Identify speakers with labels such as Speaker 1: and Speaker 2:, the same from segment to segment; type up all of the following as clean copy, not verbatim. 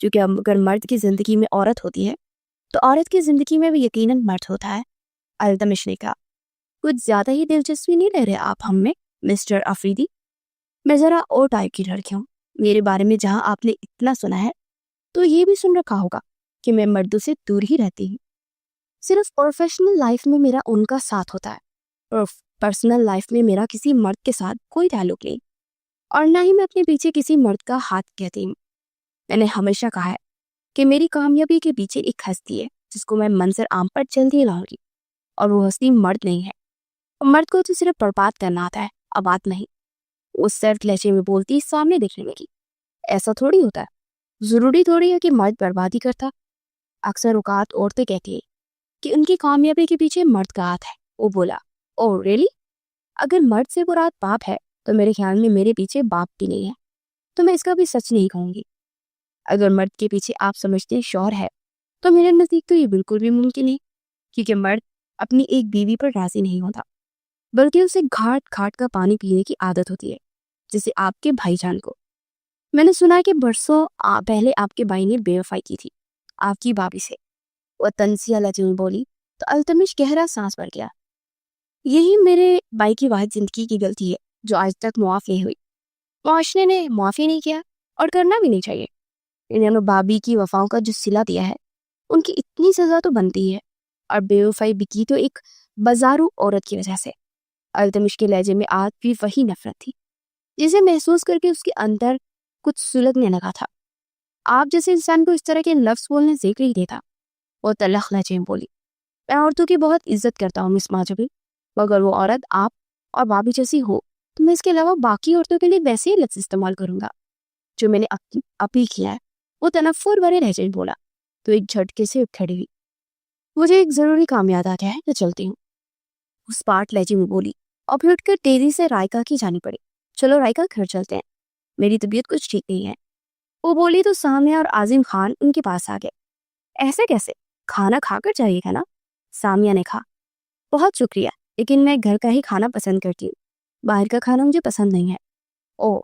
Speaker 1: کیونکہ اگر مرد کی زندگی میں عورت ہوتی ہے تو عورت کی زندگی میں بھی یقیناً مرد ہوتا ہے. التمش نے کہا. کچھ زیادہ ہی دلچسپی نہیں لے رہے آپ ہم میں مسٹر افریدی؟ میں ذرا اور ٹائپ کی لڑکی ہوں. میرے بارے میں جہاں آپ نے اتنا سنا ہے تو یہ بھی سن رکھا ہوگا کہ میں مردوں سے دور ہی رہتی ہوں. صرف پروفیشنل لائف میں میرا ان کا ساتھ ہوتا ہے اور پرسنل لائف میں میرا کسی مرد کے ساتھ کوئی تعلق نہیں، اور نہ ہی میں اپنے پیچھے کسی مرد کا ہاتھ کہتی ہوں. میں نے ہمیشہ کہا ہے کہ میری کامیابی کے پیچھے ایک ہستی ہے جس کو میں منظر عام پر جلدی لاؤں گی، اور وہ ہستی مرد نہیں ہے. مرد کو تو صرف برباد کرنا آتا ہے، آباد نہیں. وہ سرد لہجے میں بولتی سامنے دیکھنے لگی. ایسا تھوڑی ہوتا ہے، ضروری تھوڑی ہے کہ مرد بربادی کرتا. اکثر اوقات عورتیں کہتی ہیں کہ ان کی کامیابی کے پیچھے مرد کا ہاتھ ہے. وہ بولا، او ریلی؟ اگر مرد سے مراد باپ ہے تو میرے خیال میں میرے پیچھے باپ بھی نہیں ہے، تو میں اس کا بھی سچ نہیں کہوں گی. اگر مرد کے پیچھے آپ سمجھتے ہیں شوہر ہے تو میرے نزدیک تو یہ بالکل بھی ممکن نہیں، کیونکہ مرد اپنی ایک بیوی پر راضی نہیں ہوتا، بلکہ اسے گھاٹ گھاٹ کا پانی پینے کی عادت ہوتی ہے، جسے آپ کے بھائی جان کو. میں نے سنا کہ برسوں پہلے آپ کے بھائی نے بے وفائی کی تھی آپ کی بھابھی سے. وہ تنزیہ لہجے میں بولی تو التمش گہرا سانس بھر گیا. یہی میرے بھائی کی واحد زندگی کی غلطی ہے جو آج تک معاف نہیں ہوئی. معاشرے نے معافی نہیں کیا اور کرنا بھی نہیں چاہیے. انہوں نے بھابھی کی وفاؤں کا جو صلہ دیا ہے ان کی اتنی سزا تو بنتی ہے، اور بے وفائی بھی کی تو ایک بازارو عورت کی وجہ سے. التمش کے لہجے میں آج بھی وہی نفرت تھی جسے محسوس کر کے اس کے اندر کچھ سلگنے لگا تھا. آپ جیسے انسان کو اس طرح کے لفظ بولنے سے ہی دیتا. وہ تلخ لہجے میں بولی، میں عورتوں کی بہت عزت کرتا ہوں مس ماجبی، مگر وہ عورت آپ اور بھابھی جیسی ہو تو میں اس کے علاوہ باقی عورتوں کے لیے ویسے ہی لفظ استعمال کروں گا جو میں نے اپی کیا ہے. وہ تنفر بھرے لہجے میں بولا تو ایک جھٹکے سے اٹھ کھڑی ہوئی. مجھے ایک ضروری کام یاد آ گیا ہے تو چلتی ہوں، اس پاٹ لہجے میں بولی، اور پھر اٹھ کر تیزی سے رائکا کی جانی پڑی. چلو رائکا گھر چلتے ہیں، میری طبیعت کچھ ٹھیک نہیں ہے. وہ بولی تو سامیہ اور عظیم خان ان کے پاس آ گئے. ایسے کیسے؟ کھانا کھا کر جائیے گا نا؟ سامیہ نے کہا. بہت شکریہ، لیکن میں گھر کا ہی کھانا پسند کرتی ہوں، باہر کا کھانا مجھے پسند نہیں ہے. او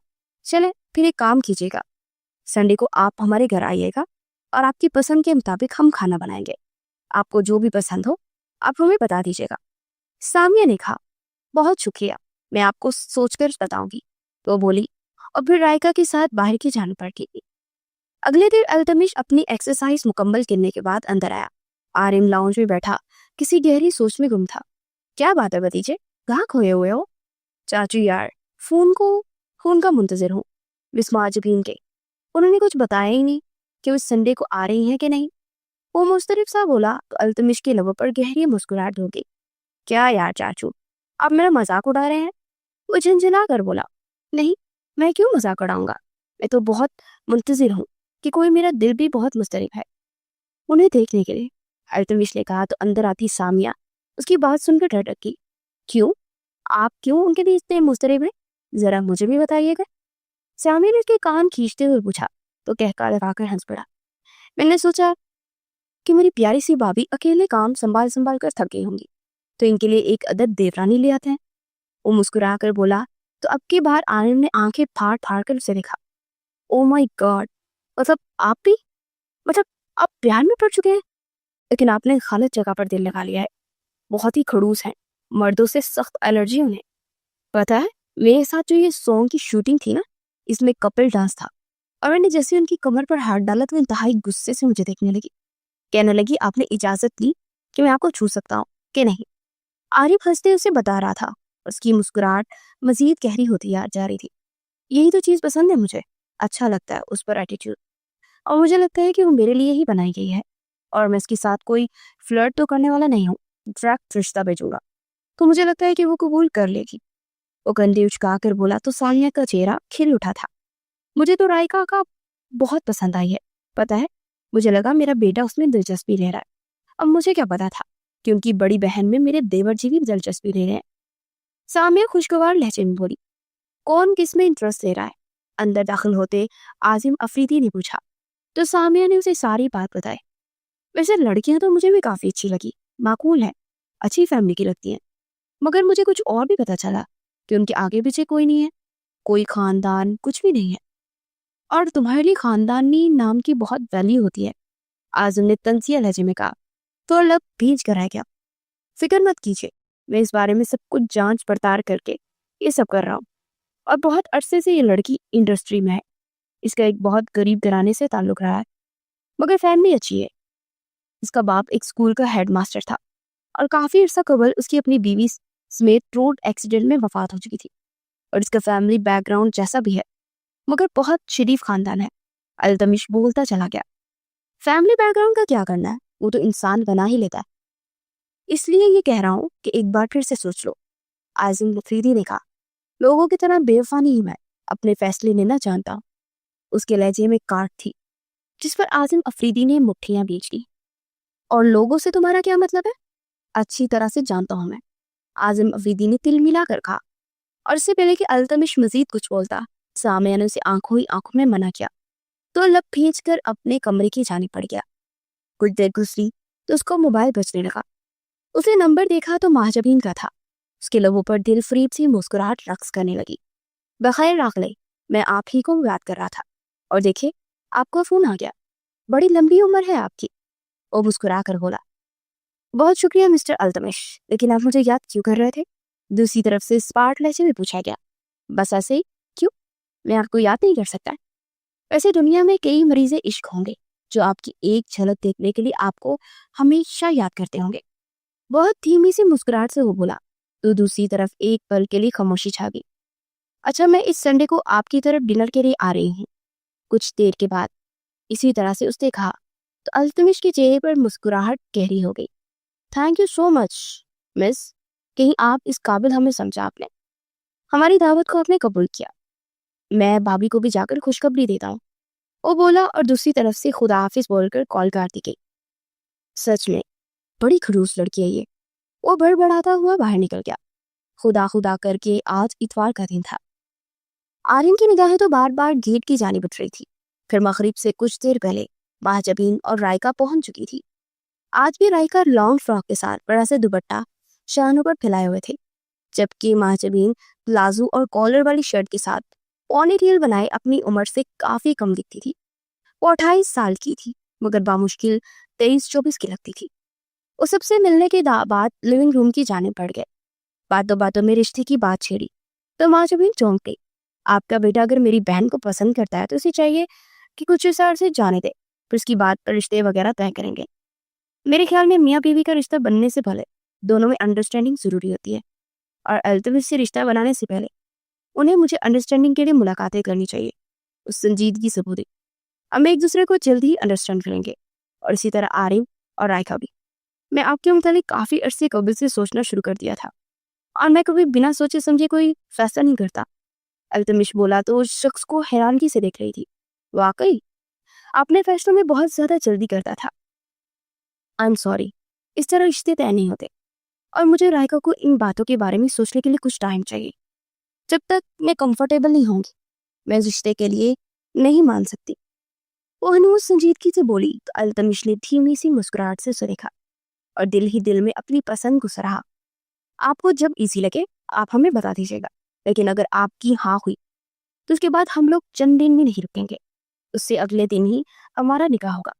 Speaker 1: چلے پھر ایک کام کیجیے گا، سنڈے کو آپ ہمارے گھر آئیے گا اور آپ کی پسند کے مطابق ہم کھانا بنائیں گے. آپ کو جو بھی پسند ہو آپ ہمیں بتا دیجیے گا. سامیہ نے کہا. بہت شکریہ، میں آپ کو سوچ کر بتاؤں گی. تو بولی اور پھر رائکا کے ساتھ باہر کی جان پڑ گئی. اگلے دن التمش اپنی ایکسرسائز مکمل کرنے کے بعد اندر آیا. آرم لاؤنج میں بیٹھا کسی گہری سوچ میں گم تھا. کیا بات ہے بھتیجے، کہاں کھوئے ہوئے ہو؟ چاچو یار فون کا منتظر ہوں بسما جبین کے. انہوں نے کچھ بتایا ہی نہیں کہ اس سنڈے کو آ رہی ہیں کہ نہیں. وہ مسترب سا بولا تو التمش کے لبوں پر گہری مسکراہٹ ہو گئی. کیا یار چاچو، آپ میرا مذاق اڑا رہے ہیں؟ وہ جھنجھلا کر بولا. نہیں، میں کیوں مذاق اڑاؤں گا، میں تو بہت منتظر ہوں کہ کوئی میرا دل بھی بہت مضطرب ہے انہیں دیکھنے کے لیے. التمش نے کہا تو اندر آتی سامیہ اس کی بات سن کر ڈر گئی. کیوں؟ آپ کیوں ان کے لیے اتنے مضطرب ہیں؟ ذرا مجھے بھی بتائیے گا. سامیہ نے اس کے کان کھینچتے ہوئے پوچھا تو کہکا لگا کر ہنس پڑا. میں نے سوچا کہ میری پیاری سی بھابھی اکیلے کام سنبھال کر تھک گئی ہوں گی تو ان کے لیے ایک ادب دیورانی لے آتے ہیں. وہ مسکرا کر بولا تو اب کی بار آنند نے آنکھیں پھاڑ پھاڑ کر اسے دیکھا. او مائی گاڈ، مطلب آپ پیار میں پڑ چکے ہیں؟ لیکن آپ نے غلط جگہ پر دل لگا لیا ہے. بہت ہی خڑوس ہیں، مردوں سے سخت الرجی انہیں. پتا ہے میرے ساتھ جو یہ سانگ کی شوٹنگ تھی نا، اس میں کپل ڈانس تھا، اور میں نے جیسے ان کی کمر پر ہاتھ ڈالا تو انتہائی غصے سے مجھے دیکھنے لگی. کہنے لگی آپ نے اجازت لی کہ میں آپ کو چھو سکتا ہوں کہ نہیں. عارف ہنستے اسے بتا رہا تھا. اس کی مسکراہٹ مزید گہری ہوتی جا رہی تھی. یہی تو چیز پسند ہے مجھے، اچھا لگتا ہے اس پر ایٹیٹیوڈ، اور مجھے لگتا ہے کہ وہ میرے لیے ہی بنائی گئی ہے، اور میں اس کے ساتھ کوئی فلرٹ تو کرنے والا نہیں ہوں. ڈائریکٹ رشتہ بھیجوں گا تو مجھے لگتا ہے کہ وہ قبول کر لے گی. وہ کندھے اچکا کر بولا تو سامیہ کا چہرہ کھل اٹھا تھا. مجھے تو رائکا کا بہت پسند آئی ہے. پتا ہے مجھے لگا میرا بیٹا اس میں دلچسپی لے رہا ہے. اب مجھے کیا پتا تھا کہ ان کی بڑی بہن میں میرے دیور جی بھی دلچسپی لے رہے ہیں. سامیہ خوشگوار لہجے میں بولی. کون کس میں انٹرسٹ لے رہا ہے؟ اندر داخل ہوتے عظیم افریدی نے پوچھا تو سامیہ نے اسے ساری بات بتائی. ویسے لڑکیاں تو مجھے بھی کافی اچھی لگی، معقول ہے، اچھی فیملی کی لگتی ہیں، مگر مجھے کچھ اور بھی پتا چلا کہ ان کے آگے پیچھے کوئی نہیں ہے، کوئی خاندان، کچھ بھی نہیں ہے. اور تمہارے لیے خاندانی نام کی بہت ویلیو ہوتی ہے. آزم نے تنزیہ لہجے میں کہا. تو لب بھیج کر آئے گیا. فکر مت کیجیے, میں اس بارے میں سب کچھ جانچ پڑتال کر کے یہ سب کر رہا ہوں. اور بہت عرصے سے یہ لڑکی انڈسٹری میں ہے. اس کا ایک بہت غریب گھرانے سے تعلق رہا ہے, مگر فیملی اچھی ہے. اس کا باپ ایک اسکول کا ہیڈ ماسٹر تھا اور کافی عرصہ قبل اس کی اپنی بیوی سمیت روڈ ایکسیڈنٹ میں وفات ہو چکی تھی. اور اس کا فیملی بیک گراؤنڈ جیسا بھی ہے مگر بہت شریف خاندان ہے. التمش بولتا چلا گیا. فیملی بیک گراؤنڈ کا کیا کرنا ہے, وہ تو انسان بنا ہی لیتا ہے. اس لیے یہ کہہ رہا ہوں کہ ایک بار پھر سے سوچ لو. عازم مفریدی نے کہا. لوگوں کی طرح بے وفا نہیں میں, اپنے فیصلے لینا جانتا ہوں. اس کے لہجے میں کاٹ تھی جس پر عازم افریدی نے مٹھیاں بیچ لی. اور لوگوں سے تمہارا کیا مطلب ہے؟ اچھی طرح سے جانتا ہوں میں, عازم افریدی نے تل ملا کر کہا. اور اس سے پہلے کہ التمش مزید کچھ بولتا, سامیہ نے اسے آنکھوں ہی آنکھوں میں منع کیا تو لب بھیج کر اپنے کمرے کی جانب پڑ گیا. کچھ دیر گزری تو اس کو موبائل بجنے لگا. اس نے نمبر دیکھا تو مہاجبین کا تھا. اس کے لبوں پر دل فریب سی مسکراہٹ رقص کرنے لگی. بخیر راغلے, میں آپ ہی کو یاد کر رہا تھا, اور دیکھے آپ کو فون آ گیا. بڑی لمبی عمر ہے آپ کی, وہ مسکرا کر بولا. بہت شکریہ مسٹر التمش, لیکن آپ مجھے یاد کیوں کر رہے تھے؟ دوسری طرف سے اسپارٹ لہجے میں پوچھا گیا. بس ایسے ہی. کیوں؟ میں آپ کو یاد نہیں کر سکتا. ویسے دنیا میں کئی مریض عشق ہوں گے جو آپ کی ایک جھلک دیکھنے کے لیے آپ کو ہمیشہ یاد کرتے ہوں گے. بہت دھیمی سی مسکراہٹ سے وہ بولا تو دوسری طرف ایک پل کے لیے خاموشی چھا گئی. اچھا, میں اس سنڈے کو آپ کی طرف ڈنر کے لیے آ رہی ہوں. کچھ دیر کے بعد اسی طرح سے اس نے کہا تو التمش کے چہرے پر مسکراہٹ گہری ہو گئی. تھینک یو سو مچ مس, کہیں آپ اس قابل ہمیں سمجھا. آپ نے ہماری دعوت کو آپ نے قبول کیا. میں بھابھی کو بھی جا کر خوشخبری دیتا ہوں, وہ بولا, اور دوسری طرف سے خدا حافظ بول کر کال کاٹ دی گئی. سچ میں بڑی خڑوس لڑکی ہے یہ, وہ بڑبڑاتا ہوا باہر نکل گیا. خدا خدا کر کے آج اتوار کا دن تھا. آرین کی نگاہیں تو بار بار گیٹ کی جانب اٹھ رہی تھی. پھر مغرب سے کچھ دیر پہلے مہاجبین اور رائکا پہنچ چکی تھی. آج بھی رائکا لانگ فراک کے ساتھ بڑا سے دوپٹہ شانوں پر پھیلائے ہوئے تھے, جبکہ مہاجبین پلازو اور کالر والی شرٹ کے ساتھ پونی ٹیل بنائے اپنی عمر سے کافی کم دکھتی تھی. وہ 28 سال کی تھی مگر بامشکل 23-24 کی لگتی تھی. وہ سب سے ملنے کے بعد لیونگ روم کی جانب بڑھ گئے. باتوں باتوں میں رشتے کی بات چھیڑی تو مہاجبین چونک گئی. آپ کا بیٹا اگر میری بہن کو پسند کرتا ہے تو اسے چاہیے کہ کچھ اس عرصے جانے دے, پھر اس کی بات پر رشتے وغیرہ طے کریں گے. میرے خیال میں میاں بیوی کا رشتہ بننے سے پہلے دونوں میں انڈرسٹینڈنگ ضروری ہوتی ہے, اور التمش سے رشتہ بنانے سے پہلے انہیں مجھے انڈرسٹینڈنگ کے لیے ملاقاتیں کرنی چاہیے. اس سنجیدگی سے بولی. ہم ایک دوسرے کو جلد ہی انڈرسٹینڈ کریں گے, اور اسی طرح آرین اور رائکا بھی. میں آپ کے متعلق کافی عرصے قبل سے سوچنا شروع کر دیا تھا, اور میں کبھی بنا سوچے سمجھے کوئی فیصلہ نہیں کرتا. التمش بولا تو اس شخص کو حیرانگی سے دیکھ رہی تھی. واقعی اپنے فیصلوں میں بہت زیادہ جلدی کرتا تھا. آئی ایم سوری, اس طرح رشتے طے نہیں ہوتے, اور مجھے رائکا کو ان باتوں کے بارے میں سوچنے کے لیے کچھ ٹائم چاہیے. جب تک میں کمفرٹیبل نہیں ہوں گی میں اس رشتے کے لیے نہیں مان سکتی. وہ ہنوز سنجیدگی سے بولی تو التمش نے دھیمی سی مسکراہٹ سے اسے دیکھا اور دل ہی دل میں اپنی پسند کو سراہا. آپ کو جب ایزی لگے آپ ہمیں بتا دیجیے گا, لیکن اگر آپ کی ہاں ہوئی تو اس کے بعد ہم لوگ چند دن بھی نہیں رکیں گے. اس سے اگلے دن ہی ہمارا نکاح ہوگا.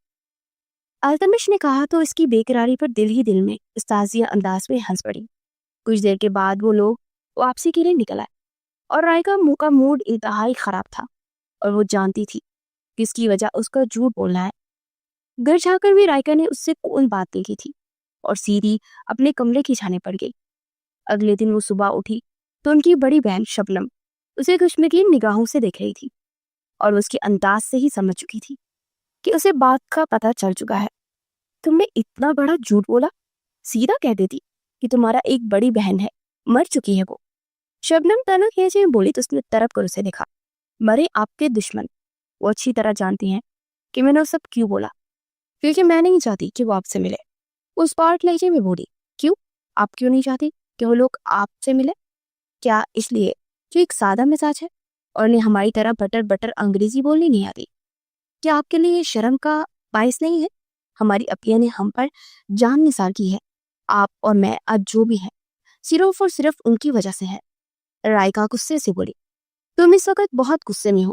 Speaker 1: التمش نے کہا تو اس کی بے قراری پر دل ہی دل میں استازیہ انداز میں ہنس پڑی. کچھ دیر کے بعد وہ لوگ واپسی کے لیے نکل آئے, اور رائکا کا موڈ انتہائی خراب تھا, اور وہ جانتی تھی کہ اس کی وجہ اس کا جھوٹ بولنا ہے. گھر جا کر بھی رائکا نے اس سے کوئی بات نہیں کی تھی, اور سیدھی اپنے کمرے کی جانب پڑ گئی. اگلے دن وہ صبح اٹھی تو ان کی بڑی بہن شبنم اسے کشمکین نگاہوں سے دیکھ رہی تھی, اور وہ اس کے انداز سے ہی سمجھ چکی تھی کہ اسے بات کا پتہ چل چکا ہے. تم نے اتنا بڑا جھوٹ بولا, سیدھا کہہ دیتی کہ تمہارا ایک بڑی بہن ہے, مر چکی ہے وہ. شبنم تنک کھینچے بولی تو اس نے طرف کر اسے دیکھا. مرے آپ کے دشمن, وہ اچھی طرح جانتی ہیں کہ میں نے وہ سب کیوں بولا, کیونکہ میں نہیں چاہتی کہ وہ آپ سے ملے. اس پارٹ لہجے میں بولی. کیوں, آپ کیوں نہیں چاہتی کہ وہ لوگ آپ سے ملے؟ کیا اس لیے جو ایک سادہ مزاج ہے اور انہیں ہماری طرح بٹر بٹر انگریزی بولنی نہیں آتی؟ کیا آپ کے لیے یہ شرم کا باعث نہیں ہے؟ ہماری اپیا نے ہم پر جان نثار کی ہے. آپ اور میں آج جو بھی ہیں صرف اور صرف ان کی وجہ سے ہے. رائکا غصے سے بولی. تم اس وقت بہت غصے میں ہو,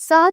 Speaker 1: 7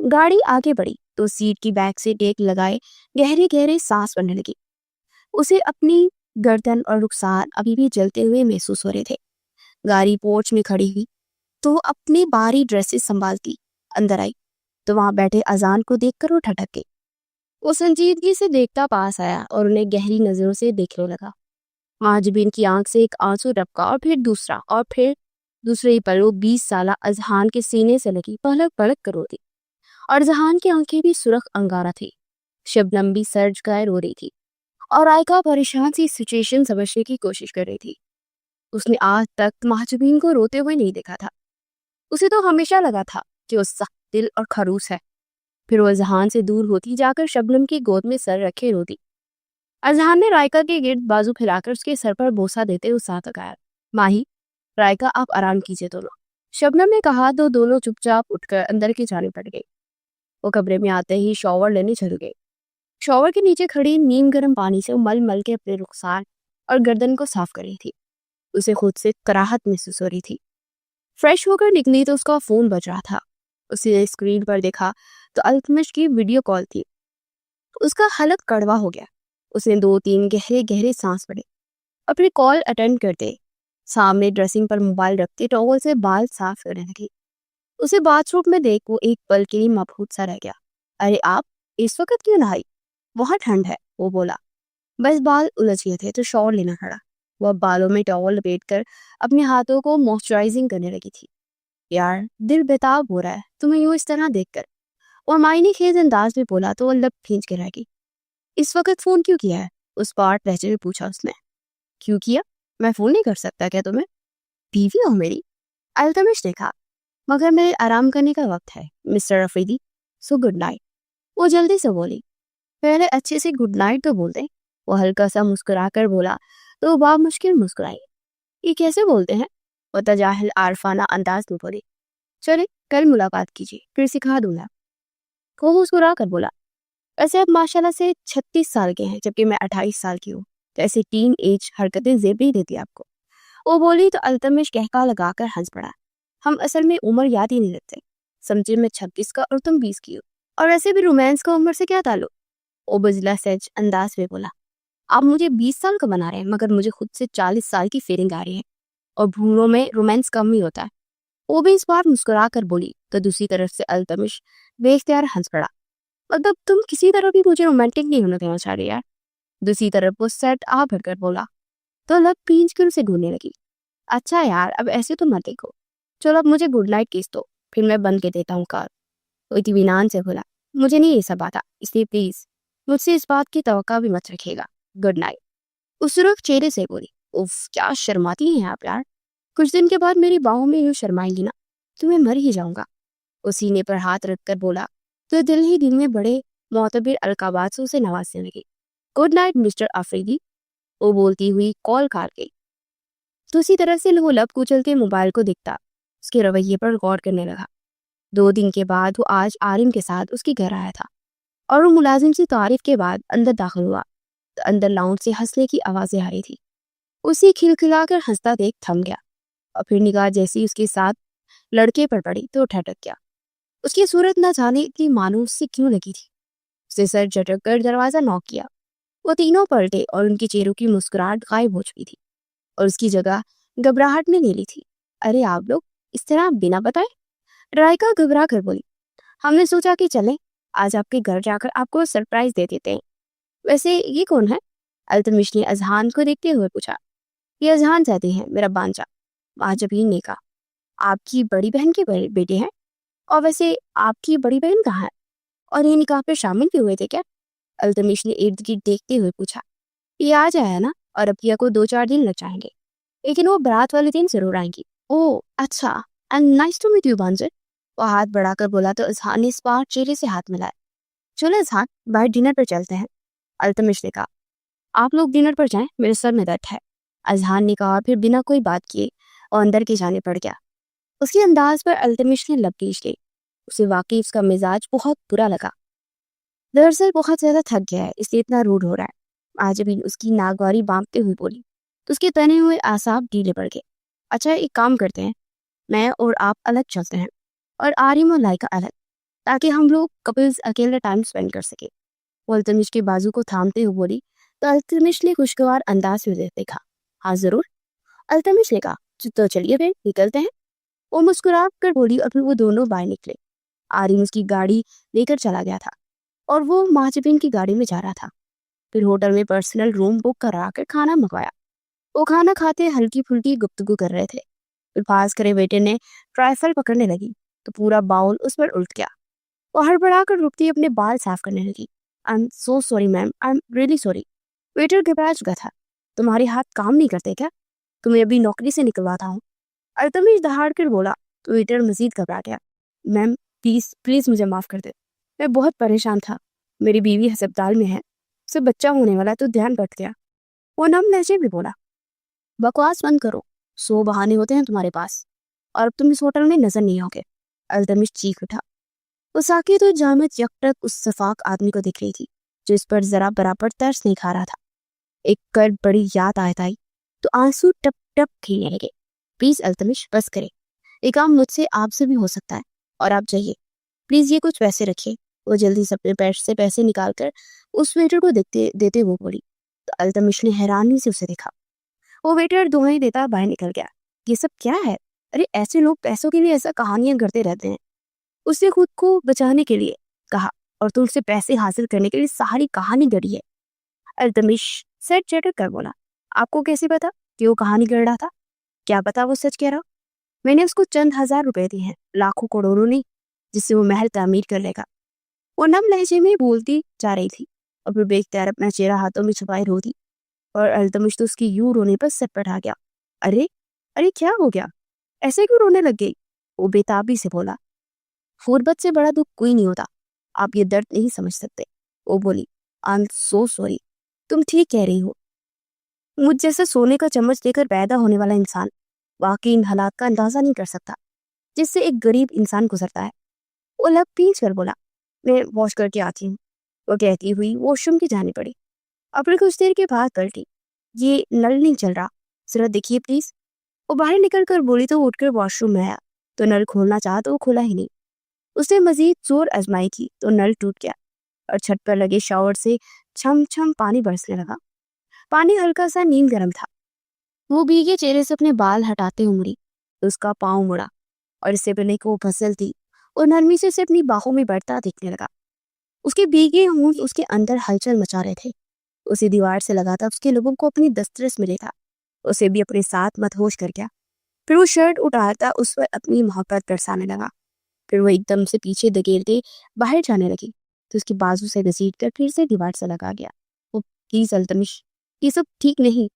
Speaker 1: گاڑی آگے بڑھی تو سیٹ کی بیک سے ٹیک لگائے گہرے گہرے سانس بننے لگی. اسے اپنی گردن اور رخسار ابھی بھی جلتے ہوئے محسوس ہو رہے تھے. گاڑی پورچ میں کھڑی ہوئی تو اپنی باری ڈریسز سنبھالتی اندر آئی تو وہاں بیٹھے اذان کو دیکھ کر وہ ٹھٹک گئی. وہ سنجیدگی سے دیکھتا پاس آیا اور انہیں گہری نظروں سے دیکھنے لگا. معجبین کی آنکھ سے ایک آنسو ٹپکا اور پھر دوسرا اور پھر دوسرے ہی پل وہ 20 سالہ اذہان کے سینے سے لگی پلک پلک کر روتی اور اذہان کی آنکھیں بھی سرخ انگارہ تھی. شبنم بھی سر جھکائے رو رہی تھی اور رائکا پریشان سی سچویشن سمجھنے کی کوشش کر رہی تھی. اس نے آج تک محجوبین کو روتے ہوئے نہیں دیکھا تھا. اسے تو ہمیشہ لگا تھا کہ وہ سخت دل اور خروش ہے. پھر وہ اذہان سے دور ہوتی جا کر شبنم کی گود میں سر رکھے روتی. اذہان نے رائکا کے گرد بازو پھیلا کر اس کے سر پر بوسہ دیتے ہوئے ساتھ لگایا. ماہی، رائکا آپ آرام کیجیے دونوں، شبنم نے کہا تو دونوں چپ چاپ اٹھ کر اندر کی جانب بڑھ گئی. وہ کمرے میں آتے ہی شاور لینے چل گئے. شاور کے نیچے کھڑی نیم گرم پانی سے مل مل کے اپنے رخسار اور گردن کو صاف کر رہی تھی. اسے خود سے کراہت محسوس ہو رہی تھی. فریش ہو کر نکلی تو اس کا فون بج رہا تھا. اس نے اسکرین پر دیکھا تو التمش کی ویڈیو کال تھی. اس کا حلق کڑوا ہو گیا. اس نے 2-3 گہرے گہرے سانس پڑے اور پھر کال اٹینڈ کرتے سامنے ڈریسنگ پر موبائل رکھتے ٹاول سے بال صاف کرنے لگی. اسے باتھ روم میں دیکھ وہ ایک پل کے لیے مبہوت سا رہ گیا. ارے آپ اس وقت کیوں نہائی؟ وہاں ٹھنڈ ہے، وہ بولا. بس بال الجھ گئے تھے تو شاور لینا پڑا. وہ بالوں میں ٹاول لپیٹ کر اپنے ہاتھوں کو موئسچرائزنگ کرنے لگی تھی. یار دل بےتاب ہو رہا ہے تمہیں یوں اس طرح دیکھ کر، اور معنی خیز انداز میں بولا تو وہ لب کھینچ کے رہ گئی. اس وقت فون کیوں کیا ہے؟ اس پارٹ لہجے میں پوچھا اس نے. کیوں کیا؟ میں فون نہیں کر سکتا کیا تمہیں؟ بیوی ہو میری؟ التمش نے کہا. مگر میرے آرام کرنے کا وقت ہے mister Afridi, so good night. وہ جلدی سے بولی. پہلے اچھے سے گڈ نائٹ تو بول دیں. وہ ہلکا سا مسکرا کر بولا تو وہ باب مشکل مسکرائی. یہ کیسے بولتے ہیں؟ وہ تجاہل عارفانہ انداز میں بولی. چلے کل ملاقات کیجیے پھر سکھا دوں گا. وہ مسکرا کر بولا. ایسے اب ماشاءاللہ سے 36 سال کے ہیں جبکہ میں 28 سال کی ہوں، تو ایسے ٹین ایج حرکتیں زیب نہیں دیتی آپ کو. وہ بولی تو التمش کہکا لگا کر ہنس پڑا. ہم اصل میں عمر یاد ہی نہیں رکھتے. سمجھے میں 26 کا اور تم 20 کی ہو، اور ایسے بھی رومانس کا عمر سے کیا تعلق؟ وہ بزلا سچ انداز میں بولا. آپ مجھے 20 سال کا بنا رہے ہیں مگر مجھے خود سے 40 سال کی فیلنگ آ رہی ہے، اور بھولوں میں رومانس کم ہی ہوتا ہے. وہ بھی اس بار مسکرا کر بولی تو دوسری طرف سے التمش بے اختیار ہنس پڑا. مطلب تم کسی طرح بھی مجھے رومانٹک نہیں ہونا دینا چاہ رہی یار. دوسری طرف وہ سیٹ آ بھر کر بولا تو لب پینچ کر اسے ڈھونڈنے لگی. اچھا یار اب ایسے تو مت دیکھو، چلو اب مجھے گڈ نائٹ کیس دو پھر میں بند کے دیتا ہوں کار. وہ اطمینان سے بولا. مجھے نہیں یہ سب آتا، اس لیے پلیز مجھ سے اس بات کی توقع بھی مت رکھیے گا. Good night. اس سرخ چہرے سے بولی. اف کیا شرماتی ہیں آپ یار، کچھ دن کے بعد میری باہوں میں یوں شرمائیں گی نا تو میں مر ہی جاؤں گا. وہ سینے پر ہاتھ رکھ کر بولا تو دل ہی دل میں بڑے معتبر القابات سے اسے نوازنے لگی. Good night mister Afridi. وہ بولتی ہوئی کال کاٹ گئی. دوسری طرف سے وہ لب کچلتے موبائل کو دیکھتا اس کے رویے پر غور کرنے لگا. 2 دن کے بعد وہ آج عارم کے ساتھ اس کی گھر آیا تھا اور وہ ملازم سے تعریف کے بعد اندر داخل ہوا تو اندر لاؤنج سے ہنسنے کی آوازیں آ رہی تھی. اسی کھلکھلا کر ہنستا دیکھ تھم گیا اور پھر نگاہ جیسی اس کے ساتھ لڑکے پر پڑی تو ٹھٹک گیا. اس کی صورت نہ جانے اتنی مانوس سے کیوں لگی تھی. اس نے سر جھٹک کر دروازہ نوک کیا. وہ تینوں پلٹے اور ان کے چہروں کی مسکراہٹ غائب ہو چکی تھی اور اس کی جگہ گھبراہٹ نے لے لی تھی. ارے آپ لوگ اس طرح بنا بتائے؟ رائکا گھبرا کر بولی. ہم نے سوچا کہ چلیں آج آپ کے گھر جا کر آپ کو سرپرائز دے دیتے ہیں. ویسے یہ کون ہے؟ التمش نے اذہان کو دیکھتے ہوئے پوچھا. یہ اذہان زیدی ہیں، میرا بانجا. معجبین نے کہا. آپ کی بڑی بہن کے بیٹے ہیں؟ اور ویسے آپ کی بڑی بہن کہاں ہے؟ اور یہ نکاح پہ شامل بھی ہوئے تھے کیا؟ التمش نے ارد گرد دیکھتے ہوئے پوچھا. یہ آج آیا نا اور ابیا کو 2-4 دن لگ جائیں گے، لیکن وہ برات والے دن ضرور آئیں گی. اوہ اچھا، and nice to meet you بانجے. وہ ہاتھ بڑھا کر بولا تو اذہان نے اس بار چہرے سے ہاتھ ملایا. چلو اذہان باہر ڈنر پر چلتے ہیں. التمش نے کہا. آپ لوگ ڈنر پر جائیں، میرے سر میں درد ہے. اذہان نے کہا پھر بنا کوئی بات کیے اور اندر کی جانے پڑ گیا. اس کے انداز پر التمش نے لب کھینچ لی. اسے واقعی اس کا مزاج بہت برا لگا. دراصل بہت زیادہ تھک گیا ہے اس لیے اتنا روڈ ہو رہا ہے. آج ابھی اس کی ناگواری بانپتے ہوئی بولی تو اس کے تنے ہوئے اعصاب ڈھیلے پڑ گئے. اچھا ایک کام کرتے ہیں، میں اور آپ الگ چلتے ہیں اور عارم اور لائکا الگ. تاکہ ہم لوگ کپلز اکیلے ٹائم اسپینڈ کر سکے۔ وہ التمش کے بازو کو تھامتے ہوئے بولی تو التمش نے خوشگوار انداز میں دیکھا۔ ہاں ضرور، التمش نے کہا۔ تو چلیے پھر نکلتے ہیں، وہ مسکرا کر بولی اور پھر وہ دونوں باہر نکلے۔ آریم اس کی گاڑی لے کر چلا گیا تھا اور وہ مہاجبین کی گاڑی میں جا رہا تھا۔ پھر ہوٹل میں پرسنل روم بک کرا کر کھانا منگوایا۔ وہ کھانا کھاتے ہلکی پھلکی گفتگو کر رہے تھے۔ پھر پاس کرے بیٹے نے ٹرائفل پکڑنے لگی تو پورا باؤل اس پر الٹ گیا۔ وہ ہڑبڑا کر رکتی اپنے بال صاف کرنے لگی۔ I am so sorry ma'am, I am really sorry. Waiter گھبرا چکا تھا۔ تمہارے ہاتھ کام نہیں کرتے کیا؟ تمہیں ابھی نوکری سے نکلواتا ہوں، التمش دہاڑ کر بولا تو ویٹر مزید گھبرا گیا۔ میم پلیز پلیز مجھے معاف کر دے، میں بہت پریشان تھا، میری بیوی ہسپتال میں ہے، اسے بچہ ہونے والا تو دھیان بٹ گیا۔ وہ نم لہجے میں بولا بکواس بند کرو، 100 بہانے ہوتے ہیں تمہارے پاس، اور اب تم اس ہوٹل میں نظر نہیں ہوگے۔ التمش چیخ اٹھا۔ وہ ساکت و جامد یکٹک اس شفاق آدمی کو دیکھ رہی تھی جو اس پر ذرا برابر ترس نہیں کھا رہا تھا۔ ایک کر بڑی یاد آئی تو آنسو ٹپ ٹپ کھیلنے لگے۔ پلیز التمش بس کرے، یہ کام مجھ سے آپ سے بھی ہو سکتا ہے، اور آپ جائیے پلیز، یہ کچھ پیسے رکھیے۔ وہ جلدی سے اپنے پیٹ سے پیسے نکال کر اس ویٹر کو دیتے وہ بولی تو التمش نے حیرانی سے اسے دیکھا۔ وہ ویٹر دہائی دیتا باہر نکل گیا۔ یہ سب کیا ہے؟ ارے ایسے لوگ پیسوں کے لیے ایسا کہانیاں کرتے رہتے ہیں۔ اس نے خود کو بچانے کے لیے کہا، اور تم سے پیسے حاصل کرنے کے لیے ساری کہانی گڑی ہے۔ التمش سیٹ چٹک کر بولا، آپ کو کیسے پتا کہ وہ کہانی گڑ رہا تھا؟ کیا پتا وہ سچ کہہ رہا؟ میں نے اس کو چند ہزار روپے دیے ہیں، لاکھوں کروڑوں نہیں، جس سے وہ محل تعمیر کر لے گا۔ وہ نم لہجے میں بولتی جا رہی تھی اور پھر بے اختیار اپنا چہرہ ہاتھوں میں چھپائے روتی، اور التمش تو اس کی یوں رونے پر سر پٹ آ گیا۔ ارے ارے کیا ہو گیا؟ ایسے کیوں رونے لگ گئی؟ وہ بے تابی سے بولا، غربت سے بڑا دکھ کوئی نہیں ہوتا، آپ یہ درد نہیں سمجھ سکتے۔ وہ بولی آئی ایم سو سوری، تم ٹھیک کہہ رہی ہو، مجھ جیسا سونے کا چمچ لے کر پیدا ہونے والا انسان واقعی ان حالات کا اندازہ نہیں کر سکتا جس سے ایک غریب انسان گزرتا ہے۔ وہ لب پیچ کر بولا، میں واش کر کے آتی ہوں۔ وہ کہتی ہوئی واش روم کی جانے پڑی، اور پھر کچھ دیر کے بعد پلٹی، یہ نل نہیں چل رہا، ذرا دیکھیے پلیز۔ وہ باہر نکل کر بولی تو اٹھ کر واش روم میں آیا تو نل کھولنا چاہا تو وہ کھولا ہی نہیں۔ اس نے مزید زور آزمائی کی تو نل ٹوٹ گیا اور چھت پر لگے شاور سے چھم چھم پانی برسنے لگا۔ پانی ہلکا سا نیل گرم تھا۔ وہ بھیگے چہرے سے اپنے بال ہٹاتے ہوئے مڑی تو اس کا پاؤں مڑا، اور اس سے پہلے کہ وہ پھسل تھی اور نرمی سے اسے اپنی باہوں میں بڑھتا دیکھنے لگا۔ اس کے بھیگے ہونٹ اس کے اندر ہلچل مچا رہے تھے۔ اسے دیوار سے لگا تھا اس کے لوگوں کو اپنی دسترس ملے تھا، اسے بھی اپنے ساتھ مدہوش کر گیا۔ پھر وہ شرٹ اٹھاتا اس پر اپنی محبت برسانے لگا۔ پھر وہ ایک دم سے پیچھے دھکیلتے باہر جانے لگی تو اس کی بازو سے گھسیٹ کر پھر سے دیوار سے لگا گیا۔ وہ پلیز التمش، یہ سب ٹھیک نہیں۔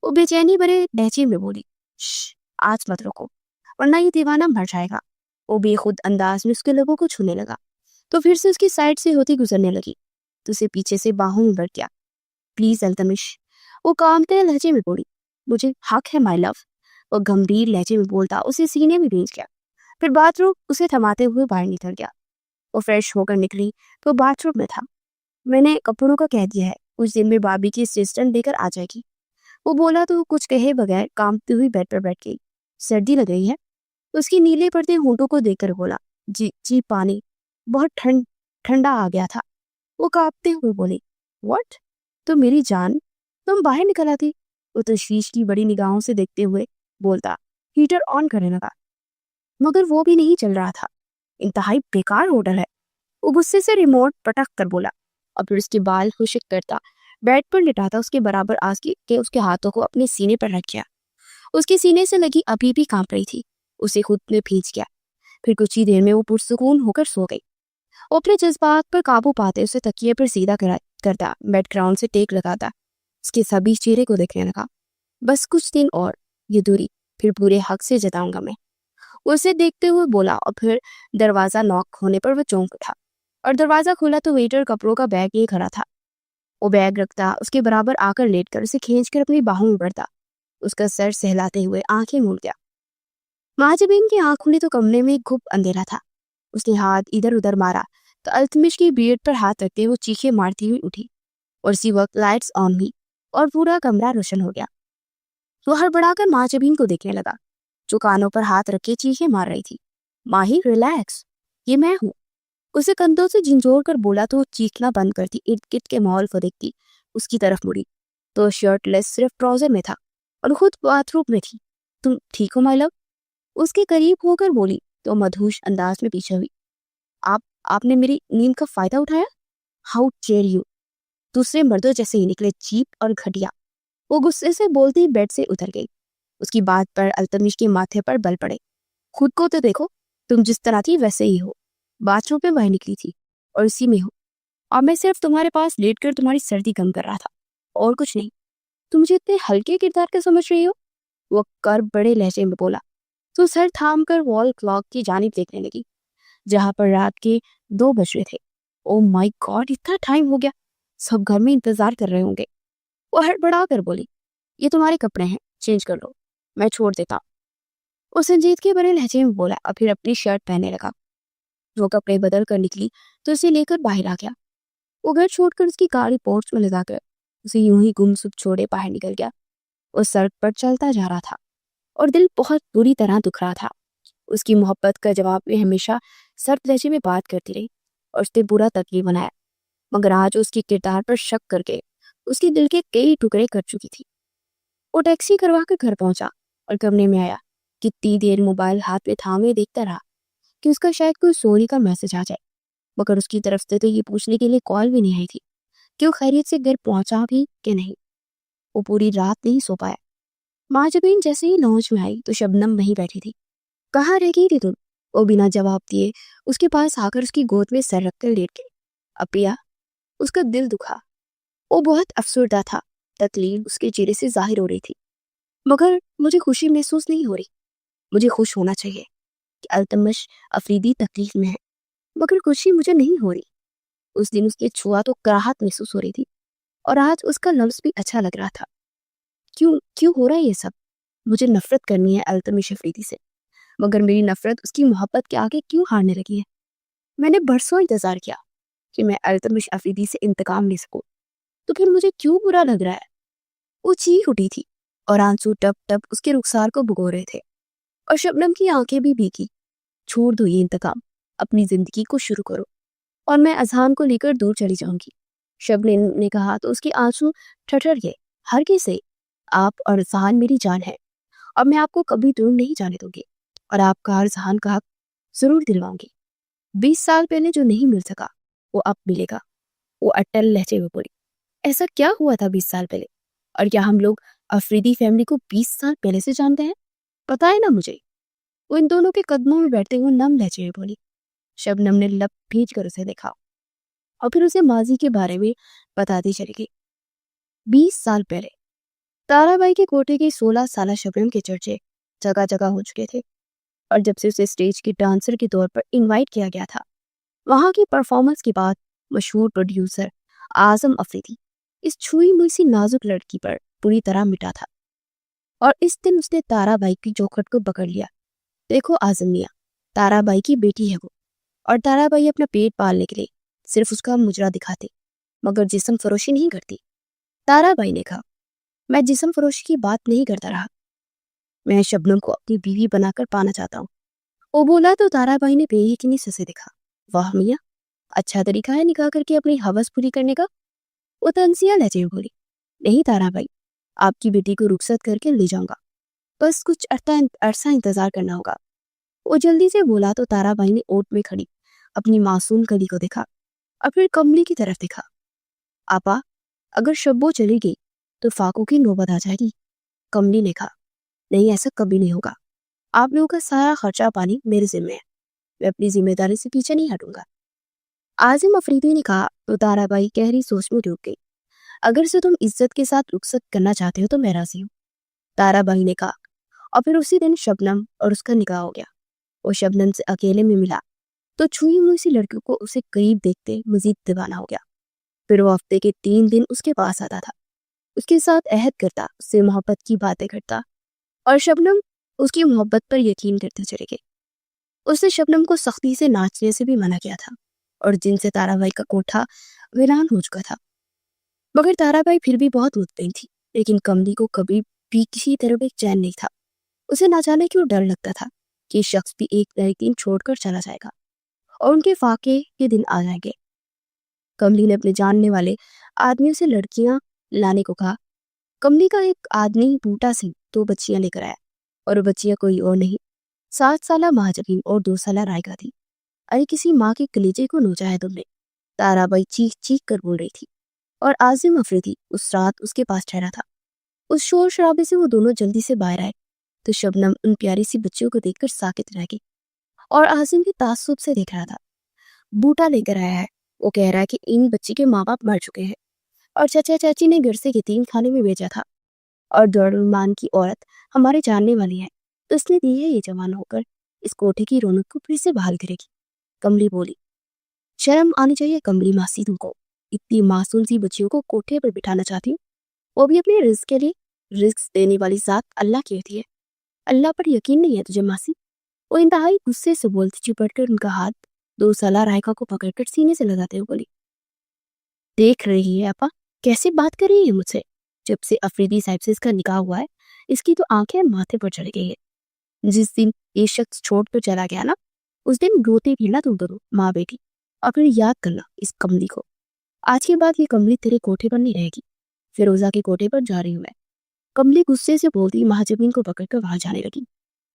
Speaker 1: وہ بے چینی بھرے لہجے میں بولی، شش آج مت رکو ورنہ یہ دیوانہ مر جائے گا۔ وہ بے خود انداز میں اس کے لوگوں کو چھونے لگا تو پھر سے اس کی سائڈ سے ہوتی گزرنے لگی تو اسے پیچھے سے باہوں میں بڑھ گیا۔ پلیز التمش، وہ کامتے لہجے میں بولی، مجھے حق ہے مائی لو۔ وہ گمبھیر لہجے میں بولتا اسے سینے میں بھیج گیا۔ پھر باتھ روم اسے تھماتے ہوئے باہر نکل گیا۔ وہ فریش ہو کر نکلی تو باتھ روم میں تھا۔ میں نے کپڑوں کا کہہ دیا ہے، کچھ دن میں بابی کی اسسٹنٹ لے کر آ جائے گی، وہ بولا تو کچھ کہے بغیر کانپتی ہوئی بیڈ پر بیٹھ گئی۔ سردی لگ رہی ہے؟ اس کی نیلے پڑتے ہونٹوں کو دیکھ کر بولا، جی پانی، بہت ٹھنڈا آ گیا تھا۔ وہ کانپتے ہوئے بولی، واٹ؟ تو میری جان تم باہر نکل آتی۔ وہ تشویش کی بڑی نگاہوں سے دیکھتے ہوئے بولتا، ہیٹر آن کرنے لگا، مگر وہ بھی نہیں چل رہا تھا، انتہائی بیکار ہوٹل ہے۔ وہ غصے سے ریموٹ پٹک کر بولا، اور پھر اس کے بال خشک کرتا بیڈ پر لٹاتا اس کے برابر آس کے اس کے ہاتھوں کو اپنے سینے پر رکھ گیا۔ اس کے سینے سے لگی ابھی بھی کانپ رہی تھی، اسے خود میں بھیج گیا۔ پھر کچھ ہی دیر میں وہ پرسکون ہو کر سو گئی۔ وہ اپنے جذبات پر قابو پاتے اسے تکیے پر سیدھا کرتا بیڈ گراؤنڈ سے ٹیک لگاتا اس کے سبھی چہرے کو دیکھنے لگا۔ بس کچھ دن اور، یہ دوری پھر پورے حق سے جتاؤں گا میں، وہ اسے دیکھتے ہوئے بولا، اور پھر دروازہ ناک ہونے پر وہ چونک اٹھا اور دروازہ کھولا تو ویٹر کپڑوں کا بیگ لیے کھڑا تھا۔ وہ بیگ رکھتا اس کے برابر آ کر لیٹ کر اسے کھینچ کر اپنی باہوں میں بڑھتا، اس کا سر سہلاتے ہوئے آنکھیں موڑ دیا۔ مہاجبین کی آنکھ کھلی تو کمرے میں گھپ اندھیرا تھا۔ اس نے ہاتھ ادھر ادھر مارا تو التمش کی بیڑ پر ہاتھ رکھتے وہ چیخے مارتی ہوئی اٹھی، اور اسی وقت لائٹس آن ہوئی اور پورا کمرہ روشن ہو گیا۔ وہ ہڑبڑا کر مہاجبین کو دیکھنے لگا جو کانوں پر ہاتھ رکھ کے چیخے مار رہی تھی۔ ماہی ریلیکس، یہ میں ہوں، اسے کندھوں سے جھنجھوڑ کر بولا تو وہ چیخنا بند کرتی ارد گرد کے ماحول کو دیکھتی اس کی طرف مڑی تو شرٹ لیس صرف ٹراؤزر میں تھا اور خود باتھ روم میں تھی. تم ٹھیک ہو مائی لو؟ اس کے قریب ہو کر بولی تو مدہوش انداز میں پیچھے ہوئی. آپ نے میری نیند کا فائدہ اٹھایا؟ How dare you! دوسرے مردوں جیسے ہی نکلے، چیپ اور گھٹیا. وہ غصے سے بولتی بیڈ سے اتر گئی. اس کی بات پر التمش کے ماتھے پر بل پڑے. خود کو تو دیکھو، تم جس طرح تھی ویسے ہی ہو. باتھ روم پہ باہر نکلی تھی اور اسی میں ہو، اور میں صرف تمہارے پاس لیٹ کر تمہاری سردی کم کر رہا تھا اور کچھ نہیں. تم مجھے اتنے ہلکے کردار کا سمجھ رہی ہو؟ وہ کر بڑے لہجے میں بولا تو سر تھام کر وال کلاک کی جانب دیکھنے لگی جہاں پر رات کے 2 بج رہے تھے. او مائی گاڈ، اتنا ٹائم ہو گیا، سب گھر میں انتظار کر رہے ہوں گے. وہ ہڑبڑا کر بولی یہ تمہارے کپڑے ہیں، چینج کر لو، میں چھوڑ دیتا ہوں. وہ سنجیدگی بڑے لہجے میں بولا اور پھر اپنی شرٹ پہننے لگا. وہ کپڑے بدل کر نکلی تو اسے لے کر باہر آ گیا. وہ گھر چھوڑ کر اس کی گاڑی پورچ میں لگا کر اسے یوں ہی گم سم چھوڑے باہر نکل گیا. وہ سڑک پر چلتا جا رہا تھا اور دل بہت بری طرح دکھ رہا تھا. اس کی محبت کا جواب میں ہمیشہ سرد لہجے میں بات کرتی رہی اور اس نے برا تکلیف بنایا، مگر آج اس کی کردار پر شک کر کے اس کے دل کے کئی ٹکڑے کر چکی تھی. وہ ٹیکسی کروا کر گھر پہنچا اور کمرے میں آیا. کتنی دیر موبائل ہاتھ میں تھامے دیکھتا رہا کہ اس کا شاید کوئی سوری کا میسج آ جائے، مگر اس کی طرف سے تو یہ پوچھنے کے لیے کال بھی نہیں آئی تھی کہ وہ خیریت سے گھر پہنچا بھی کہ نہیں. وہ پوری رات نہیں سو پایا. ماں جبین جیسے ہی لانچ میں آئی تو شبنم وہیں بیٹھی تھی. کہاں رہ گئی تھی تم؟ وہ بنا جواب دیے اس کے پاس آ کر اس کی گود میں سر رکھ کر لیٹ گئی. اپیا، اس کا دل دکھا. وہ بہت افسردہ تھا. تکلیف اس کے چہرے سے ظاہر ہو رہی تھی. مگر مجھے خوشی محسوس نہیں ہو رہی. مجھے خوش ہونا چاہیے کہ التمش افریدی تکلیف میں ہے، مگر خوشی مجھے نہیں ہو رہی. اس دن اس کے چھوا تو کراہت محسوس ہو رہی تھی اور آج اس کا لفظ بھی اچھا لگ رہا تھا. کیوں ہو رہا ہے یہ سب؟ مجھے نفرت کرنی ہے التمش افریدی سے، مگر میری نفرت اس کی محبت کے آگے کیوں ہارنے لگی ہے؟ میں نے برسوں انتظار کیا کہ میں التمش افریدی سے انتقام لے سکوں، تو پھر مجھے کیوں برا لگ رہا ہے؟ وہ چیخ اٹھی تھی اور آنسو ٹپ ٹپ اس کے رخسار کو بھگو رہے تھے اور شبنم کی آنکھیں بھی بھیگی. چھوڑ دو یہ انتقام، اپنی زندگی کو شروع کرو اور میں اذہان کو لے کر دور چلی جاؤں گی. شبنم نے کہا تو اس کے آنسو ٹھٹر گئے. ہرگز سے، آپ اور اذہان میری جان ہے اور میں آپ کو کبھی دور نہیں جانے دوں گی اور آپ کا اذہان کا حق ضرور دلواؤں گی. 20 سال پہلے جو نہیں مل سکا وہ اب ملے گا. وہ اٹل لہجے میں بولی. ایسا کیا ہوا تھا 20 سال پہلے؟ اور کیا ہم لوگ افریدی فیملی کو 20 سال پہلے سے جانتے ہیں؟ پتا ہے نا مجھے. وہ ان دونوں کے قدموں میں بیٹھتے ہوئے نم لہجے میں بولی. شبنم نے لب بھیج کر اسے دیکھا اور پھر اسے ماضی کے بارے میں بتاتی چلی گئی. 20 سال پہلے تارا بائی کے کوٹے کی 16 سالہ شبنم کے چرچے جگہ جگہ ہو چکے تھے، اور جب سے اسے اسٹیج کی ڈانسر کے طور پر انوائٹ کیا گیا تھا، وہاں کی پرفارمنس کے بعد مشہور پروڈیوسر اعظم افریدی اس چھوئی ہوئی سی نازک لڑکی پر پوری طرح مٹا تھا. اور اس دن اس نے تارا بائی کی چوکھٹ کو پکڑ لیا. دیکھو اعظم میاں، تارا بائی کی بیٹی ہے وہ، اور تارا بائی اپنا پیٹ پالنے کے لیے صرف اس کا مجرا دکھاتے مگر جسم فروشی نہیں کرتی. تارا بائی نے کہا، میں جسم فروشی کی بات نہیں کرتا رہا، میں شبنم کو اپنی بیوی بنا کر پانا چاہتا ہوں. وہ بولا تو تارا بائی نے بے یقینی سے دیکھا. واہ میاں، اچھا طریقہ ہے نکاح کر کے اپنی ہوس پوری کرنے کا. وہ تنزیہ لہجے میں بولی. نہیں تارا بائی، آپ کی بیٹی کو رخصت کر کے لے جاؤں گا، بس کچھ عرصہ انتظار کرنا ہوگا. وہ جلدی سے بولا تو تارا بائی نے اوٹ میں کھڑی اپنی معصوم کلی کو دیکھا اور پھر کملی کی طرف دیکھا. آپا، اگر شبو چلی گئی تو فاقوں کی نوبت آ جائے گی. کملی نے کہا، نہیں ایسا کبھی نہیں ہوگا، آپ لوگوں کا سارا خرچہ پانی میرے ذمہ ہے، میں اپنی ذمہ داری سے پیچھے نہیں ہٹوں گا. اعظم افریدی نے کہا تو تارا بائی گہری سوچ میں ڈوب گئی. اگر سے تم عزت کے ساتھ رخصت کرنا چاہتے ہو تو میں راضی ہوں، تارا بائی نے کہا. اور پھر اسی دن شبنم اور اس کا نکاح ہو گیا. وہ شبنم سے اکیلے میں ملا تو چھوئی ہوئی سی لڑکیوں کو اسے قریب دیکھتے مزید دیوانہ ہو گیا. پھر وہ ہفتے کے 3 دن اس کے پاس آتا تھا، اس کے ساتھ عہد کرتا، اس سے محبت کی باتیں کرتا، اور شبنم اس کی محبت پر یقین کرتے چلے گئے. اس نے شبنم کو سختی سے ناچنے سے بھی منع کیا تھا اور جن سے تارا بائی کا کوٹھا ویران ہو چکا تھا. مگر تارا بائی پھر بھی بہت مطمئن تھی، لیکن کملی کو کبھی بھی کسی طرح بھی چین نہیں تھا. اسے نہ جانے کیوں ڈر لگتا تھا کہ شخص بھی ایک نہ ایک دن چھوڑ کر چلا جائے گا اور ان کے فاقے کے دن آ جائیں گے۔ کملی نے اپنے جاننے والے آدمیوں سے لڑکیاں لانے کو کہا۔ کملی کا ایک آدمی بوٹا سنگھ 2 بچیاں لے کر آیا، اور وہ بچیاں کوئی اور نہیں 7 سالہ مہاجبین اور 2 سالہ رائگا تھی۔ ارے کسی ماں کے کلیجے کو نوچا ہے تم نے، تارا بائی چیخ چیخ کر بول رہی تھی، اور عازم افریدی اس رات اس کے پاس ٹھہرا تھا۔ اس شور شرابے سے وہ دونوں جلدی سے باہر آئے تو شبنم ان پیاری سی بچیوں کو دیکھ کر ساکت رہ گئی اور عازم کی تعصب سے دیکھ رہا تھا۔ بوٹا لے کر آیا ہے، وہ کہہ رہا ہے کہ ان بچی کے ماں باپ مر چکے ہیں اور چچا چاچی نے گھر سے یتیم خانے میں بھیجا تھا، اور دارالمان کی عورت ہمارے جاننے والی ہے تو اس نے دی ہے یہ جوان ہو کر اس کوٹھے کی رونق کو پھر سے بحال کرے گی۔ کملی بولی، شرم آنی چاہیے کملی ماسی تم کو، اتنی معصوم سی بچیوں کو کوٹھے پر بٹھانا چاہتی ہوں، وہ بھی اپنے رزق کے لیے۔ رزق دینے والی ذات اللہ کی ہوتی ہے، اللہ پر یقین نہیں ہے تجھے ماسی؟ وہ انتہائی غصے سے بولتی چپٹ کر ان کا ہاتھ 2 سالہ رائکا کو پکڑ کر سینے سے لگاتے ہوئے بولی، دیکھ رہی ہے اپا کیسے بات کر رہی ہے مجھ سے؟ جب سے افریدی صاحب سے اس کا نکاح ہوا ہے اس کی تو آنکھیں ماتھے پر چڑھ گئی ہے۔ جس دن یہ شخص چھوڑ کر چلا گیا نا اس دن روتے پھرنا تم دونوں ماں بیٹی، اور پھر یاد کرنا اس کملی کو۔ آج کے بعد یہ کملی تیرے کوٹھے پر نہیں رہے گی، فیروزہ کے کوٹھے پر جا رہی ہوں میں۔ کملی غصے سے بولتی مہاجبین کو پکڑ کر وہاں جانے لگی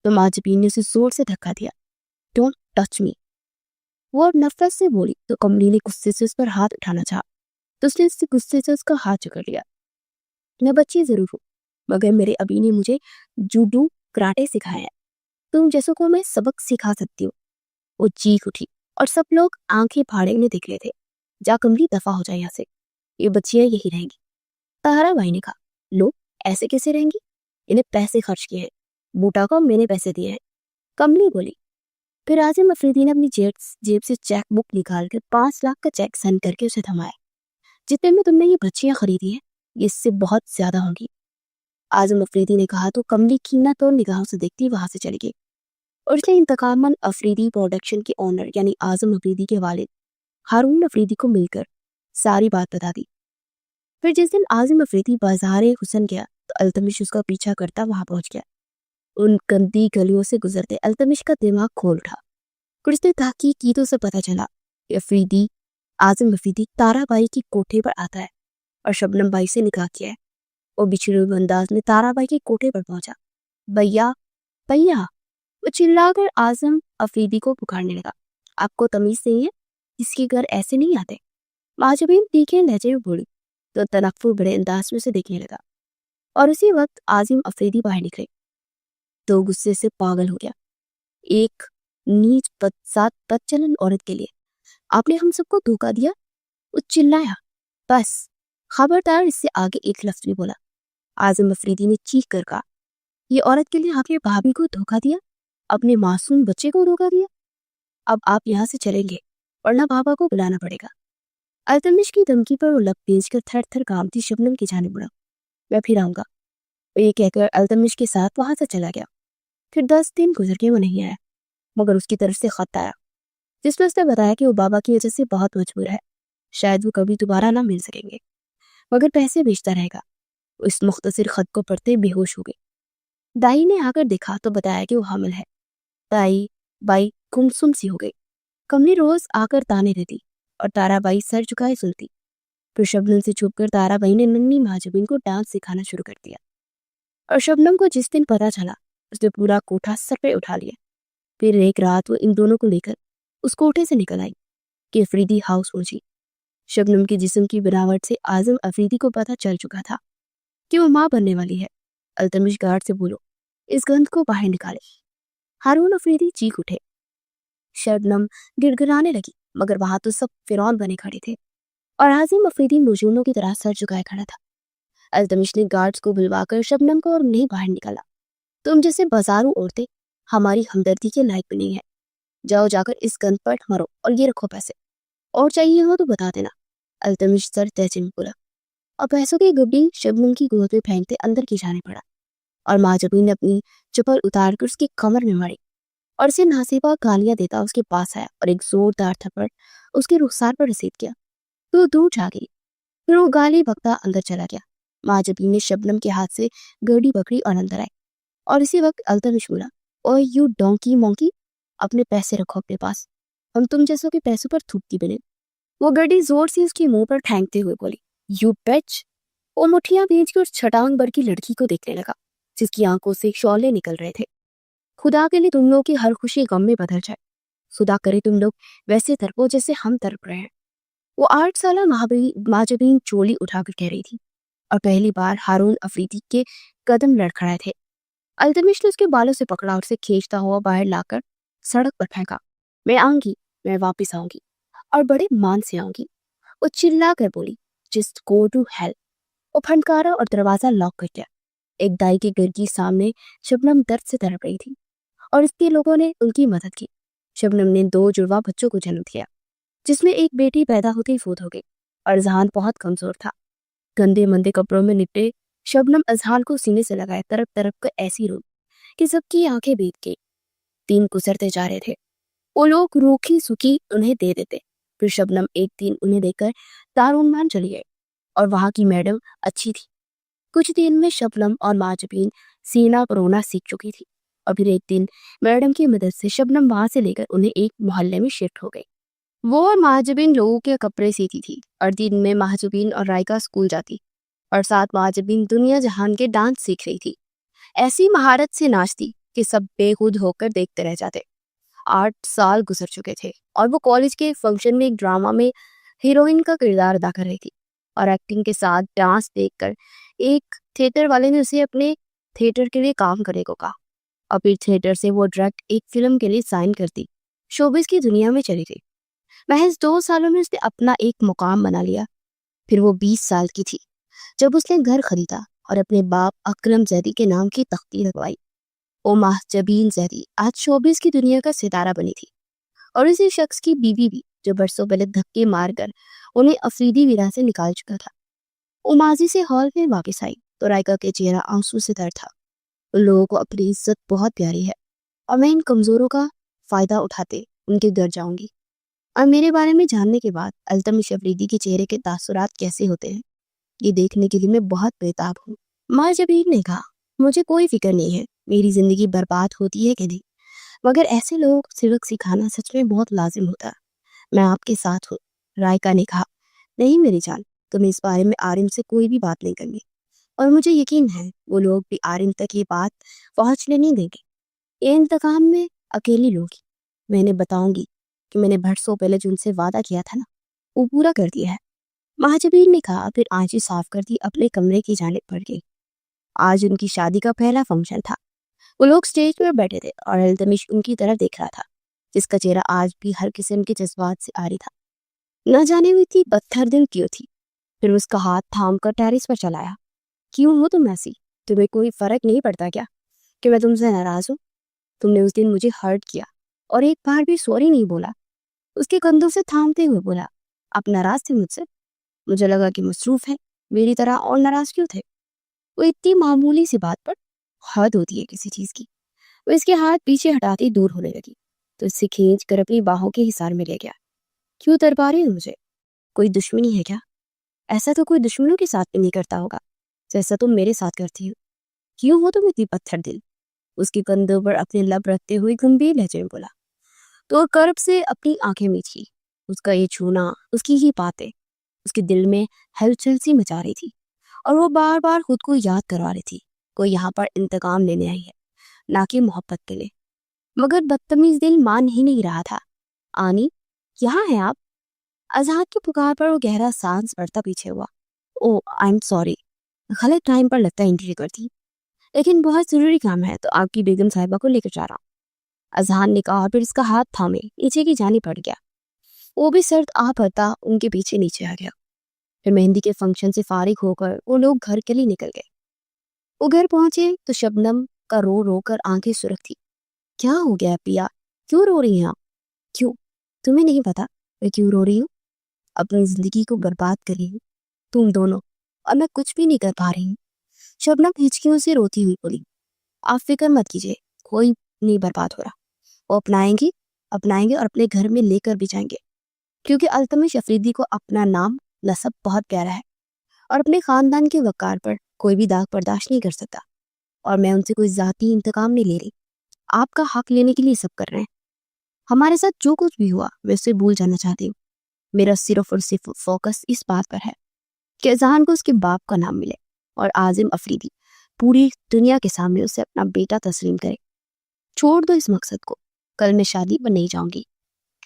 Speaker 1: تو مہاجبین نے اسے زور سے دھکا دیا، ڈونٹ ٹچ می۔ وہ نفرت سے بولی تو کملی نے غصے سے اس پر ہاتھ اٹھانا چاہا تو اس نے اس سے غصے سے اس کا ہاتھ جکڑ لیا۔ میں بچی ضرور ہوں مگر میرے ابی نے مجھے جوڈو کراٹے سکھایا ہے، تم جیسوں کو میں سبق سکھا سکتی ہوں۔ وہ چیخ اٹھی اور سب لوگ آنکھیں پھاڑے انہیں دیکھ رہے تھے۔ جا کملی دفع ہو جائے یہاں سے، یہ بچیاں یہی رہیں گی۔ طاہرہ بھائی نے کہا، لو ایسے کیسے رہیں گی؟ انہیں پیسے خرچ کیے ہیں، بوٹا کو میں نے پیسے دیے ہیں۔ کملی بولی۔ پھر عازم افریدی نے اپنی جیب سے چیک بک نکال کر 5 لاکھ کا چیک سینڈ کر کے اسے تھمایا، جتنے میں تم نے یہ بچیاں خریدی ہیں یہ اس سے بہت زیادہ ہوں گی۔ عازم افریدی نے کہا تو کملی کینہ توڑ نگاہوں سے دیکھتی وہاں سے چلی گئی، اور اس نے انتقام افریدی پروڈکشن کے اونر یعنی عازم افریدی کے والد ہارون افریدی کو مل کر ساری بات بتا دی۔ پھر جس دن عازم افریدی بازار حسن گیا تو التمش اس کا پیچھا کرتا وہاں پہنچ گیا۔ ان گندی گلیوں سے گزرتے التمش کا دماغ کھول اٹھا، پھر اس نے تحقیق کی تو اسے پتہ چلا کہ عازم افریدی تارا بائی کی کوٹھے پر آتا ہے اور شبنم بائی سے نکاح کیا ہے۔ وہ بچھڑے ہوئے انداز میں تارا بائی کے کوٹھے پر پہنچا، بھیا بھیا، وہ چلا کر عازم افریدی کو پکارنے لگا، آپ کو تمیز نہیں ہے؟ اس کے گھر ایسے نہیں آتے۔ مہاجبین تیکھے لہجے میں بولی تو تنفر بڑے انداز میں اسے دیکھنے لگا، اور اسی وقت عازم افریدی باہر نکلے تو غصے سے پاگل ہو گیا۔ ایک نیچ بدچلن عورت کے لیے آپ نے ہم سب کو دھوکا دیا؟ وہ چلایا، بس خبردار اس سے آگے ایک لفظ بھی بولا۔ عازم افریدی نے چیخ کر کہا، یہ عورت کے لیے آپ نے بھابھی کو دھوکا دیا، اپنے معصوم بچے کو دھوکا دیا۔ اب آپ یہاں سے چلیں گے ورنہ بابا کو بلانا پڑے گا۔ التمش کی دھمکی پر وہ لب بھیج کر تھر تھر کانپتی شبنم کی جانب بڑھا، میں پھر آؤں گا۔ وہ یہ کہہ کر التمش کے ساتھ وہاں سے چلا گیا۔ پھر 10 دن گزر کے وہ نہیں آیا، مگر اس کی طرف سے خط آیا جس میں اس نے بتایا کہ وہ بابا کی وجہ سے بہت مجبور ہے، شاید وہ کبھی دوبارہ نہ مل سکیں گے مگر پیسے بھیجتا رہے گا۔ وہ اس مختصر خط کو پڑھتے بے ہوش ہو گئی۔ دائی نے آ کر دیکھا تو بتایا کہ وہ حامل ہے۔ دائی بائی گمسم سی ہو گئی۔ کملی روز آ کر تانے دیتی اور تارا بائی سر جھکائے سنتی۔ پھر شبنم سے چھپ کر تارا بائی نے ننھی مہاجبین کو ڈانس سکھانا شروع کر دیا، اور شبنم کو جس دن پتہ چلا اس نے پورا کوٹھا سر پہ اٹھا لیا۔ پھر ایک رات وہ ان دونوں کو لے کر اس کوٹھے سے نکل آئی کہ افریدی ہاؤس پہنچی۔ شبنم کے جسم کی بناوٹ سے عازم افریدی کو پتہ چل چکا تھا کہ وہ ماں بننے والی ہے۔ التمش گارڈ سے بولو اس گند کو باہر نکالے۔ ہارون افریدی چیخ اٹھے۔ شبنم گڑ گڑانے لگی مگر وہاں تو سب فرعون بنے کھڑے تھے اور عازم افریدی مجنونوں کی طرح سر جھکائے کھڑا تھا۔ التمش نے گارڈز کو بلوا کر شبنم کو اور نہیں باہر نکالا، تم جیسے بازاروں عورتیں ہماری ہمدردی کے لائق بھی نہیں ہے، جاؤ جا کر اس گند پر مرو اور یہ رکھو پیسے، اور چاہیے ہو تو بتا دینا۔ التمش سر تیزی میں بولا، اور پیسوں کی گڈی شبنم کی گود میں پھینکتے اندر کی جانے پڑا، اور مہاجبین نے اپنی چپل اتار کر اس کی کمر میں ماری اور اسے ناسیبا گالیاں دیتا اس کے پاس آیا اور ایک زوردار تھپڑ اس کے رخسار پر رسید کیا تو دور جا گئی۔ پھر وہ گالی بکتا اندر چلا گیا۔ مہاجبین نے شبنم کے ہاتھ سے گڑی پکڑی اور اندر آئے، اور اسی وقت التمش بولا، اوے یو ڈونکی مونکی، اپنے پیسے رکھو اپنے پاس، ہم تم جیسوں کے پیسوں پر تھوکتی بنے۔ وہ گڈی زور سے اس کے منہ پر پھینکتے ہوئے بولی، یو بیچ۔ وہ مٹھیاں بھیج کے اس چھٹانگ بھر کی لڑکی کو دیکھنے لگا جس کی آنکھوں سے شعلے نکل رہے تھے۔ خدا کے لیے تم لوگ کی ہر خوشی غم میں بدل جائے۔ خدا کرے تم لوگ ویسے تڑپو جیسے ہم تڑپ رہے ہیں۔ وہ 8 سالہ ماجبین چولی اٹھا کر کہہ رہی تھی، اور پہلی بار ہارون افریدی کے قدم لڑکھڑائے تھے۔ التمش نے اس کے بالوں سے پکڑا اور اسے کھینچتا ہوا باہر لا کر سڑک پر پھینکا۔ میں آؤں گی، میں واپس آؤں گی، اور بڑے مان سے آؤں گی۔ وہ چلا کر بولی، جسٹ گو ٹو ہیل۔ وہ پھنکارا اور دروازہ لاک کر دیا۔ ایک دائی کے گھر کی سامنے شبنم درد سے تڑپ رہی تھی اور اس کے لوگوں نے ان کی مدد کی۔ شبنم نے 2 جڑواں بچوں کو جنم دیا جس میں ایک بیٹی پیدا ہوتے ہی فوت ہو گئی اور اذہان بہت کمزور تھا۔ گندے مندے کپڑوں میں لپٹے شبنم اذہان کو سینے سے لگائے تڑپ تڑپ کر ایسی رو کہ سب کی آنکھیں بیت گئی۔ 3 گزرتے جا رہے تھے۔ وہ لوگ روکھی سکی انہیں دے دیتے۔ پھر شبنم ایک دن انہیں دے کر دارالعلوم چلی گئی اور وہاں کی میڈم اچھی تھی۔ کچھ دن میں شبنم اور ماجبین سینا پرونا سیکھ چکی تھی، اور پھر ایک دن میڈم کی مدد سے شبنم وہاں سے لے کر انہیں ایک محلے میں شفٹ ہو گئی۔ وہ اور ماجبین لوگوں کے کپڑے سیتی تھی، اور دن میں ماجبین اور رائکا اسکول جاتی اور ساتھ ماجبین دنیا جہان کے ڈانس سیکھ رہی تھی۔ ایسی مہارت سے ناچتی کہ سب بے خود ہو کر دیکھتے رہ جاتے۔ 8 سال گزر چکے تھے اور وہ کالج کے فنکشن میں ایک ڈرامہ میں ہیروئن کا کردار ادا کر رہی تھی، اور ایکٹنگ کے ساتھ ڈانس دیکھ کر ایک تھیٹر والے نے اسے اپنے تھیٹر کے لیے کام کرنے کو کہا، اور پھر تھیٹر سے وہ ڈائریکٹ ایک فلم کے لیے سائن کرتی شوبز کی دنیا میں چلی گئی۔ محض 2 سالوں میں اس نے اپنا ایک مقام بنا لیا۔ پھر وہ 20 سال کی تھی جب اس نے گھر خریدا اور اپنے باپ اکرم زیدی کے نام کی تختی لگوائی۔ وہ ماجبین زیدی آج شوبز کی دنیا کا ستارہ بنی تھی، اور اسی شخص کی بیوی بھی جو برسوں پہلے دھکے مار کر انہیں افریدی ویرا سے نکال چکا تھا۔ وہ ماضی سے ہال میں واپس آئی تو رائکا کے چہرہ آنسو سے تر تھا۔ ان لوگوں کو اپنی عزت بہت پیاری ہے، اور میں ان کمزوروں کا فائدہ اٹھاتے ان کے گھر جاؤں گی۔ اور میرے بارے میں جاننے کے بعد التمش افریدی کے چہرے کے تاثرات کیسے ہوتے ہیں یہ دیکھنے کے لیے میں بہت بےتاب ہوں۔ ماجبین نے کہا، مجھے کوئی فکر نہیں ہے میری زندگی برباد ہوتی ہے کہ نہیں، مگر ایسے لوگ سبق سکھانا سچ میں بہت لازم ہوتا ہے۔ میں آپ کے ساتھ ہوں۔ رائکا نے کہا، نہیں میری جان، تم اس بارے میں عارم سے کوئی بھی بات نہیں کرنی، اور مجھے یقین ہے وہ لوگ بھی عارم تک یہ بات پہنچنے نہیں دیں گے۔ یہ انتقام میں اکیلی لوگ میں نے بتاؤں گی کہ میں نے برسوں پہلے جو ان سے وعدہ کیا تھا نا وہ پورا کر دیا ہے۔ مہاجبین نے کہا، پھر آنچیں صاف کر دی اپنے کمرے کی جانب بڑھ گئی۔ آج ان کی شادی کا پہلا فنکشن تھا۔ وہ لوگ سٹیج پر بیٹھے تھے اور التمش ان کی طرف دیکھ رہا تھا جس کا چہرہ آج بھی ہر قسم کے جذبات سے عاری تھا۔ نہ جانے ہوئی تھی پتھر دل کیوں تھی۔ پھر اس کا ہاتھ تھام کر ٹیرس پر چلایا۔ کیوں ہو تم ایسی؟ تمہیں کوئی فرق نہیں پڑتا کیا کہ میں تم سے ناراض ہوں؟ تم نے اس دن مجھے ہرٹ کیا اور ایک بار بھی سوری نہیں بولا۔ اس کے کندھوں سے تھامتے ہوئے بولا، آپ ناراض تھے مجھ سے؟ مجھے لگا کہ مصروف ہے، میری طرح اور ناراض کیوں تھے؟ وہ اتنی معمولی سی بات پر حد ہوتی ہے کسی چیز کی۔ وہ اس کے ہاتھ پیچھے ہٹاتے دور ہونے لگی تو اس سے کھینچ کر اپنی باہوں کے حصار میں لے گیا۔ کیوں تڑپا رہی ہو مجھے؟ کوئی دشمنی ہے کیا؟ ایسا تو کوئی دشمنوں کے ساتھ بھی نہیں کرتا ہوگا جیسا تم میرے ساتھ کرتی ہو۔ کیوں ہو تم اتنی پتھر دل؟ اس کی کندھوں پر اپنے لب رکھتے ہوئے گمبھیر لہجے میں بولا تو کرب سے اپنی آنکھیں میچھی۔ اس کا یہ چھونا، اس کی ہی باتیں اس کے دل میں ہلچل سی مچا رہی تھی، اور وہ بار بار خود کو یاد کروا رہی تھی کوئی یہاں پر انتقام لینے آئی ہے، نہ کہ محبت کے لیے۔ مگر بدتمیز دل مان ہی نہیں رہا تھا۔ آنی، یہاں ہے آپ؟ اذہان کی پکار پر وہ گہرا سانس بھرتا پیچھے ہوا۔ او آئی ایم سوری، غلط ٹائم پر لگتا ہے انٹری کرتی، لیکن بہت ضروری کام ہے تو آپ کی بیگم صاحبہ کو لے کر جا رہا ہوں۔ اذہان نے کہا اور پھر اس کا ہاتھ تھامے نیچے کی جانب پڑ گیا۔ وہ بھی سرد آ بھرتا ان کے پیچھے نیچے آ گیا۔ پھر مہندی کے فنکشن سے فارغ ہو کر وہ لوگ گھر کے لیے نکل گئے۔ وہ گھر پہنچے تو شبنم کا رو رو کر آنکھیں سرخ تھی۔ کیا ہو گیا پیا؟ کیوں رو رہی ہیں آپ؟ کیوں؟ تمہیں نہیں پتا میں کیوں رو رہی ہوں؟ اپنی زندگی کو برباد کر رہی ہوں تم دونوں، اور میں کچھ بھی نہیں کر پا رہی ہوں۔ شبنم ہچکیوں سے روتی ہوئی بولی، آپ فکر مت کیجیے، کوئی نہیں برباد ہو رہا۔ وہ اپنائیں گے اور اپنے گھر میں لے کر بھی جائیں گے، کیونکہ التمش افریدی کو اپنا نام نسب بہت پیارا ہے، اور اپنے خاندان کے وقار پر کوئی بھی داغ برداشت نہیں کر سکتا، اور میں ان سے کوئی ذاتی انتقام نہیں لے رہی۔ آپ کا حق لینے کے لیے سب کر رہے ہیں۔ ہمارے ساتھ جو کچھ بھی ہوا میں اسے بھول جانا چاہتی ہوں. میرا صرف اور صرف فوکس اس بات پر ہے کہ اذہان کو اس کے باپ کا نام ملے اور عازم افریدی پوری دنیا کے سامنے اسے اپنا بیٹا تسلیم کرے. چھوڑ دو اس مقصد کو. کل میں شادی پر نہیں جاؤں گی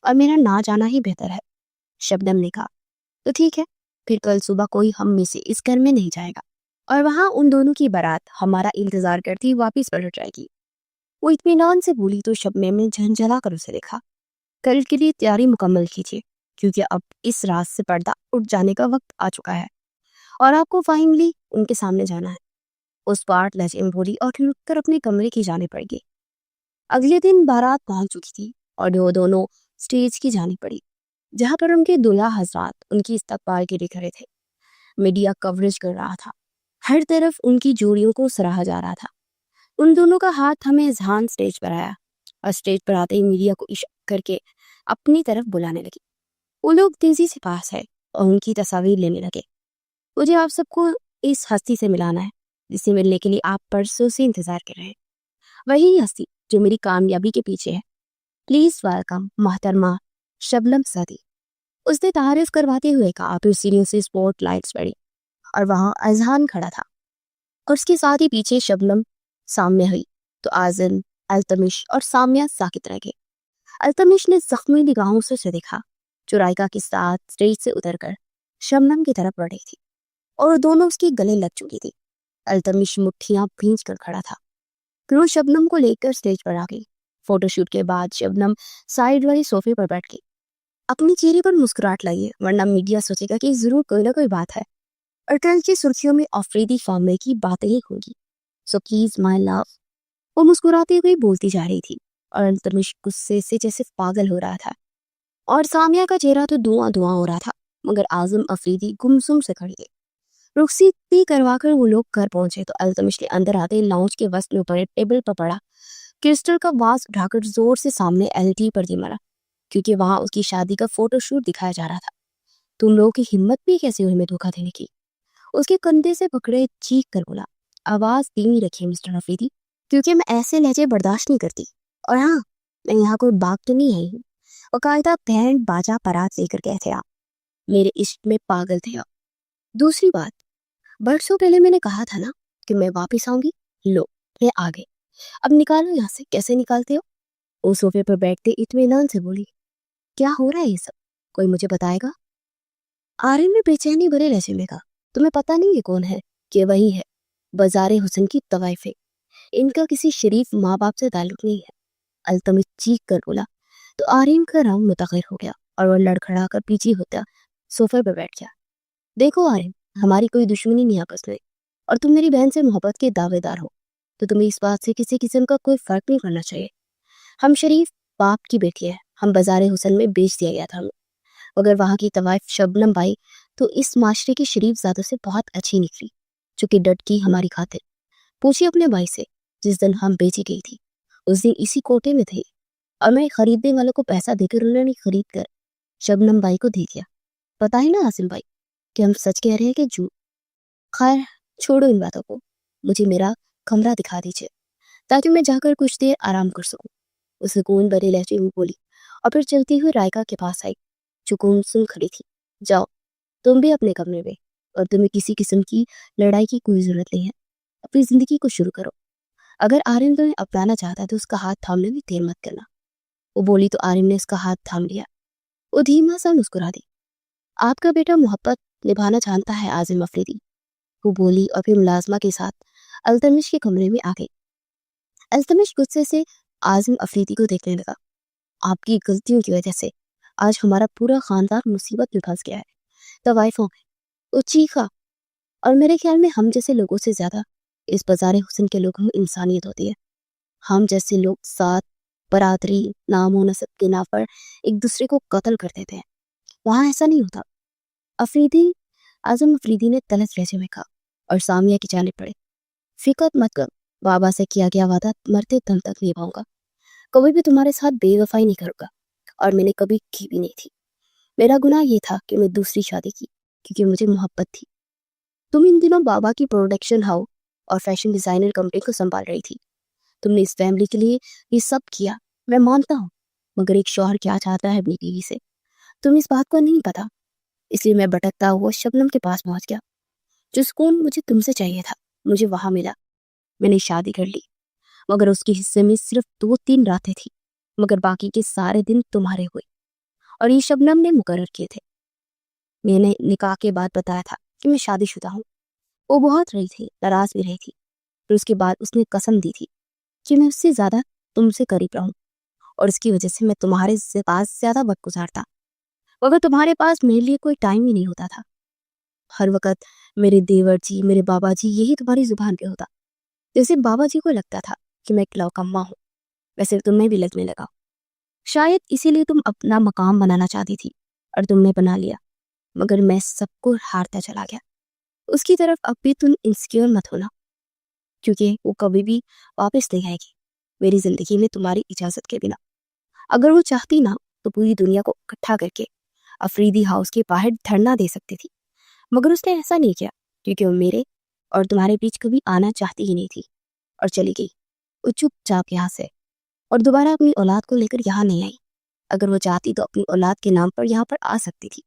Speaker 1: اور میرا نہ جانا ہی بہتر ہے. شبنم نے کہا. تو ٹھیک ہے, پھر کل صبح کوئی ہم میں سے اس گھر میں نہیں جائے گا اور وہاں ان دونوں کی بارات ہمارا انتظار کرتی واپس پلٹ جائے گی. وہ اطمینان سے بولی تو شبنم نے جھنجھلا کر اسے دیکھا. کل کے لیے تیاری مکمل کیجیے کیونکہ اب اس راز سے پردہ اٹھ جانے کا وقت آ چکا ہے اور آپ کو فائنلی ان کے سامنے جانا ہے. اس پارٹ لہجے میں بولی اور لٹ کر اپنے کمرے کی جانے پڑ گئی. اگلے دن بارات پہنچ چکی تھی اور وہ دونوں سٹیج کی جانے پڑی جہاں پر ان کے دلہا حضرات ان کی استقبال کے لیے کھڑے تھے. میڈیا کوریج کر رہا تھا. ہر طرف ان کی جوڑیوں کو سراہا جا رہا تھا. ان دونوں کا ہاتھ ہمیں اذہان سٹیج پر آیا اور سٹیج پر آتے ہی میڈیا کو اشارہ کر کے اپنی طرف بلانے لگی. وہ لوگ تیزی سے پاس ہے اور ان کی تصاویر لینے لگے. مجھے آپ سب کو اس ہستی سے ملانا ہے جس سے ملنے کے لیے آپ پرسوں سے انتظار کر رہے ہیں. وہی ہستی جو میری کامیابی کے پیچھے ہے. پلیز ویلکم محترمہ شبنم سعدی. اس نے تعارف کرواتے ہوئے کہا. پھر سیڑھیوں سے سپوٹ لائٹس پڑی اور وہاں اذہان کھڑا تھا اور اس کے ساتھ ہی پیچھے شبنم سامنے ہوئی تو عازم, التمش اور سامیہ ساکت رہ گئے. التمش نے زخمی نگاہوں سے اسے دیکھا جو رائکا کے ساتھ اسٹیج سے اتر کر شبنم کی طرف بڑھ رہی تھی اور دونوں اس کی گلے لگ چکی تھی. التمش مٹھیاں بھینچ کر کھڑا تھا. پھر وہ شبنم کو لے کر اسٹیج پر آ گئی. فوٹو شوٹ کے بعد شبنم سائیڈ والے صوفے پر بیٹھ گئی. اپنی چہرے پر مسکراہٹ لائیے ورنہ میڈیا سوچے گا کہ ضرور کوئی نہ کوئی بات ہے اور کل کی سرخیوں میں افریدی فیملی کی باتیں ہی ہوگی. سو پلیز مائی لو. وہ مسکراتے ہوئے بولتی جا رہی تھی اور التمش غصے سے جیسے پاگل ہو رہا تھا اور سامیہ کا چہرہ تو دھواں دھواں ہو رہا تھا مگر عازم افریدی گمسم سے کھڑی گئی. رخصتی کروا کر وہ لوگ گھر پہنچے تو التمش نے اندر آتے لاؤنج کے وسط میں پڑے ٹیبل پر پڑا کرسٹل کا واز اٹھا کر زور سے سامنے LT پر دی مارا کیونکہ وہاں اس کی شادی کا فوٹو شوٹ دکھایا جا رہا تھا. تم لوگوں کی ہمت بھی کیسے ہوئی ہمیں دھوکہ دینے کی. اس کے کندھے سے پکڑے چیخ کر بولا. آواز دھیمی رکھیے مسٹر افریدی کیونکہ میں ایسے لہجے برداشت نہیں کرتی. اور ہاں, میں یہاں کوئی باغ تو نہیں آئی ہوں. باقاعدہ بینڈ باجا پرات لے کر گئے تھے آپ. میرے عشق میں پاگل تھے آپ. دوسری بات, برسوں پہلے میں نے کہا تھا نا کہ میں واپس آؤں گی. لو, میں آ گئی. اب نکالو یہاں سے. کیسے نکالتے ہو؟ وہ صوفے پر بیٹھتے اطمینان سے بولی. کیا ہو رہا ہے یہ سب, کوئی مجھے بتائے گا؟ آرین نے بے چینی بھرے لہجے میں کہا. تمہیں پتہ نہیں یہ کون ہے؟ کہ وہی ہے بازار حسن کی طوائفیں. ان کا کسی شریف ماں باپ سے تعلق نہیں ہے. التمش چیخ کر بولا تو آرین کا رنگ متغیر ہو گیا اور وہ لڑکھڑا کر پیچھے ہوتا صوفے پر بیٹھ گیا. دیکھو آرین, ہماری کوئی دشمنی نہیں آپس میں اور تم میری بہن سے محبت کے دعوے دار ہو تو تمہیں اس بات سے کسی قسم کا کوئی فرق نہیں کرنا چاہیے. ہم شریف باپ کی بیٹی ہے. ہم بازار حسن میں بیچ دیا گیا تھا ہمیں. اگر وہاں کی طوائف شبنم بائی تو اس معاشرے کی شریف ذاتوں سے بہت اچھی نکلی جو کہ ڈٹ کی ہماری خاطر. پوچھیے اپنے بھائی سے جس دن ہم بیچی گئی تھی اس دن اسی کوٹے میں تھے اور میں خریدنے والوں کو پیسہ دے کر انہوں نے خرید کر شبنم بائی کو دے دیا. پتا ہے نا عاصم بھائی کہ ہم سچ کہہ رہے ہیں کہ جھوٹ. خیر چھوڑو ان باتوں کو, مجھے میرا کمرہ دکھا دیجیے تاکہ میں جا کر کچھ دیر آرام کر سکوں. وہ سکون بھرے لہجے میں بولی اور پھر چلتی ہوئی رائکا کے پاس آئی جو گمسم کھڑی تھی. جاؤ تم بھی اپنے کمرے میں, اور تمہیں کسی قسم کی لڑائی کی کوئی ضرورت نہیں ہے. اپنی زندگی کو شروع کرو. اگر آرین تمہیں اپنانا چاہتا ہے تو اس کا ہاتھ تھامنے میں دیر مت کرنا. وہ بولی تو آرین نے اس کا ہاتھ تھام لیا. وہ دھیما سا مسکرا دی. آپ کا بیٹا محبت نبھانا جانتا ہے عازم افریدی, وہ بولی اور پھر ملازمہ کے ساتھ التمش کے کمرے میں آ گئی. التمش غصے سے عازم افریدی کو دیکھنے لگا. آپ کی غلطیوں کی وجہ سے آج ہمارا پورا خاندان مصیبت میں پھنس گیا ہے. طوائفوں میں. وہ چیخا. اور میرے خیال میں ہم جیسے لوگوں سے زیادہ اس بازار حسن کے لوگوں میں انسانیت ہوتی ہے. ہم جیسے لوگ ساتھ برادری نام و نسب کے نام پر ایک دوسرے کو قتل کر دیتے ہیں. وہاں ایسا نہیں ہوتا. عازم افریدی نے تلخ لہجے میں کہا اور سامیہ کی جانب پڑے. فکر مت کر, بابا سے کیا گیا وعدہ مرتے دم تک نبھاؤں گا. کبھی بھی تمہارے ساتھ بے وفائی نہیں کروں گا اور میں نے کبھی کی بھی نہیں تھی. میرا گناہ یہ تھا کہ میں دوسری شادی کی کیونکہ مجھے محبت تھی. تم ان دنوں بابا کی پروڈکشن ہاؤس اور فیشن ڈیزائنر کمپنی کو سنبھال رہی تھی. تم نے اس فیملی کے لیے یہ سب کیا, میں مانتا ہوں, مگر ایک شوہر کیا چاہتا ہے اپنی بیوی سے تمہیں اس بات کو نہیں پتا، اس لیے میں بھٹکتا ہوا شبنم کے پاس پہنچ گیا۔ جو سکون مجھے تم سے چاہیے تھا مجھے وہاں ملا۔ میں نے شادی کر لی، مگر اس کے حصے میں صرف 2-3 راتیں تھی، مگر باقی کے سارے دن تمہارے ہوئے، اور یہ شبنم نے مقرر کیے تھے۔ میں نے نکاح کے بعد بتایا تھا کہ میں شادی شدہ ہوں۔ وہ بہت رہی تھی، ناراض بھی رہی تھی، پھر اس کے بعد اس نے قسم دی تھی کہ میں اس سے زیادہ تم سے قریب رہوں، اور اس کی وجہ سے میں تمہارے پاس زیادہ وقت گزارتا، مگر تمہارے پاس میرے لیے کوئی ٹائم ہی نہیں ہوتا تھا۔ ہر وقت میرے دیور جی، میرے بابا جی، یہی تمہاری زبان پہ ہوتا۔ جیسے بابا جی کو لگتا تھا کہ میں اکلوتا ماں ہوں، ویسے تمہیں بھی لگنے لگا۔ شاید اسی لیے تم اپنا مقام بنانا چاہتی تھی اور تم نے بنا لیا، مگر میں سب کو ہارتا چلا گیا۔ اس کی طرف اب بھی تم انسیکیور مت ہونا، کیونکہ وہ کبھی بھی واپس نہیں آئے گی میری زندگی میں تمہاری اجازت کے بنا۔ اگر وہ چاہتی نا تو پوری دنیا کو اکٹھا کر کے افریدی ہاؤس کے باہر دھرنا دے سکتی تھی، مگر اس نے ایسا نہیں کیا، کیونکہ وہ میرے اور تمہارے بیچ کبھی آنا چاہتی ہی نہیں تھی، اور چلی گئی وہ چپ چاپ یہاں سے، اور دوبارہ اپنی اولاد کو لے کر یہاں نہیں آئی۔ اگر وہ چاہتی تو اپنی اولاد کے نام پر یہاں پر آ سکتی تھی۔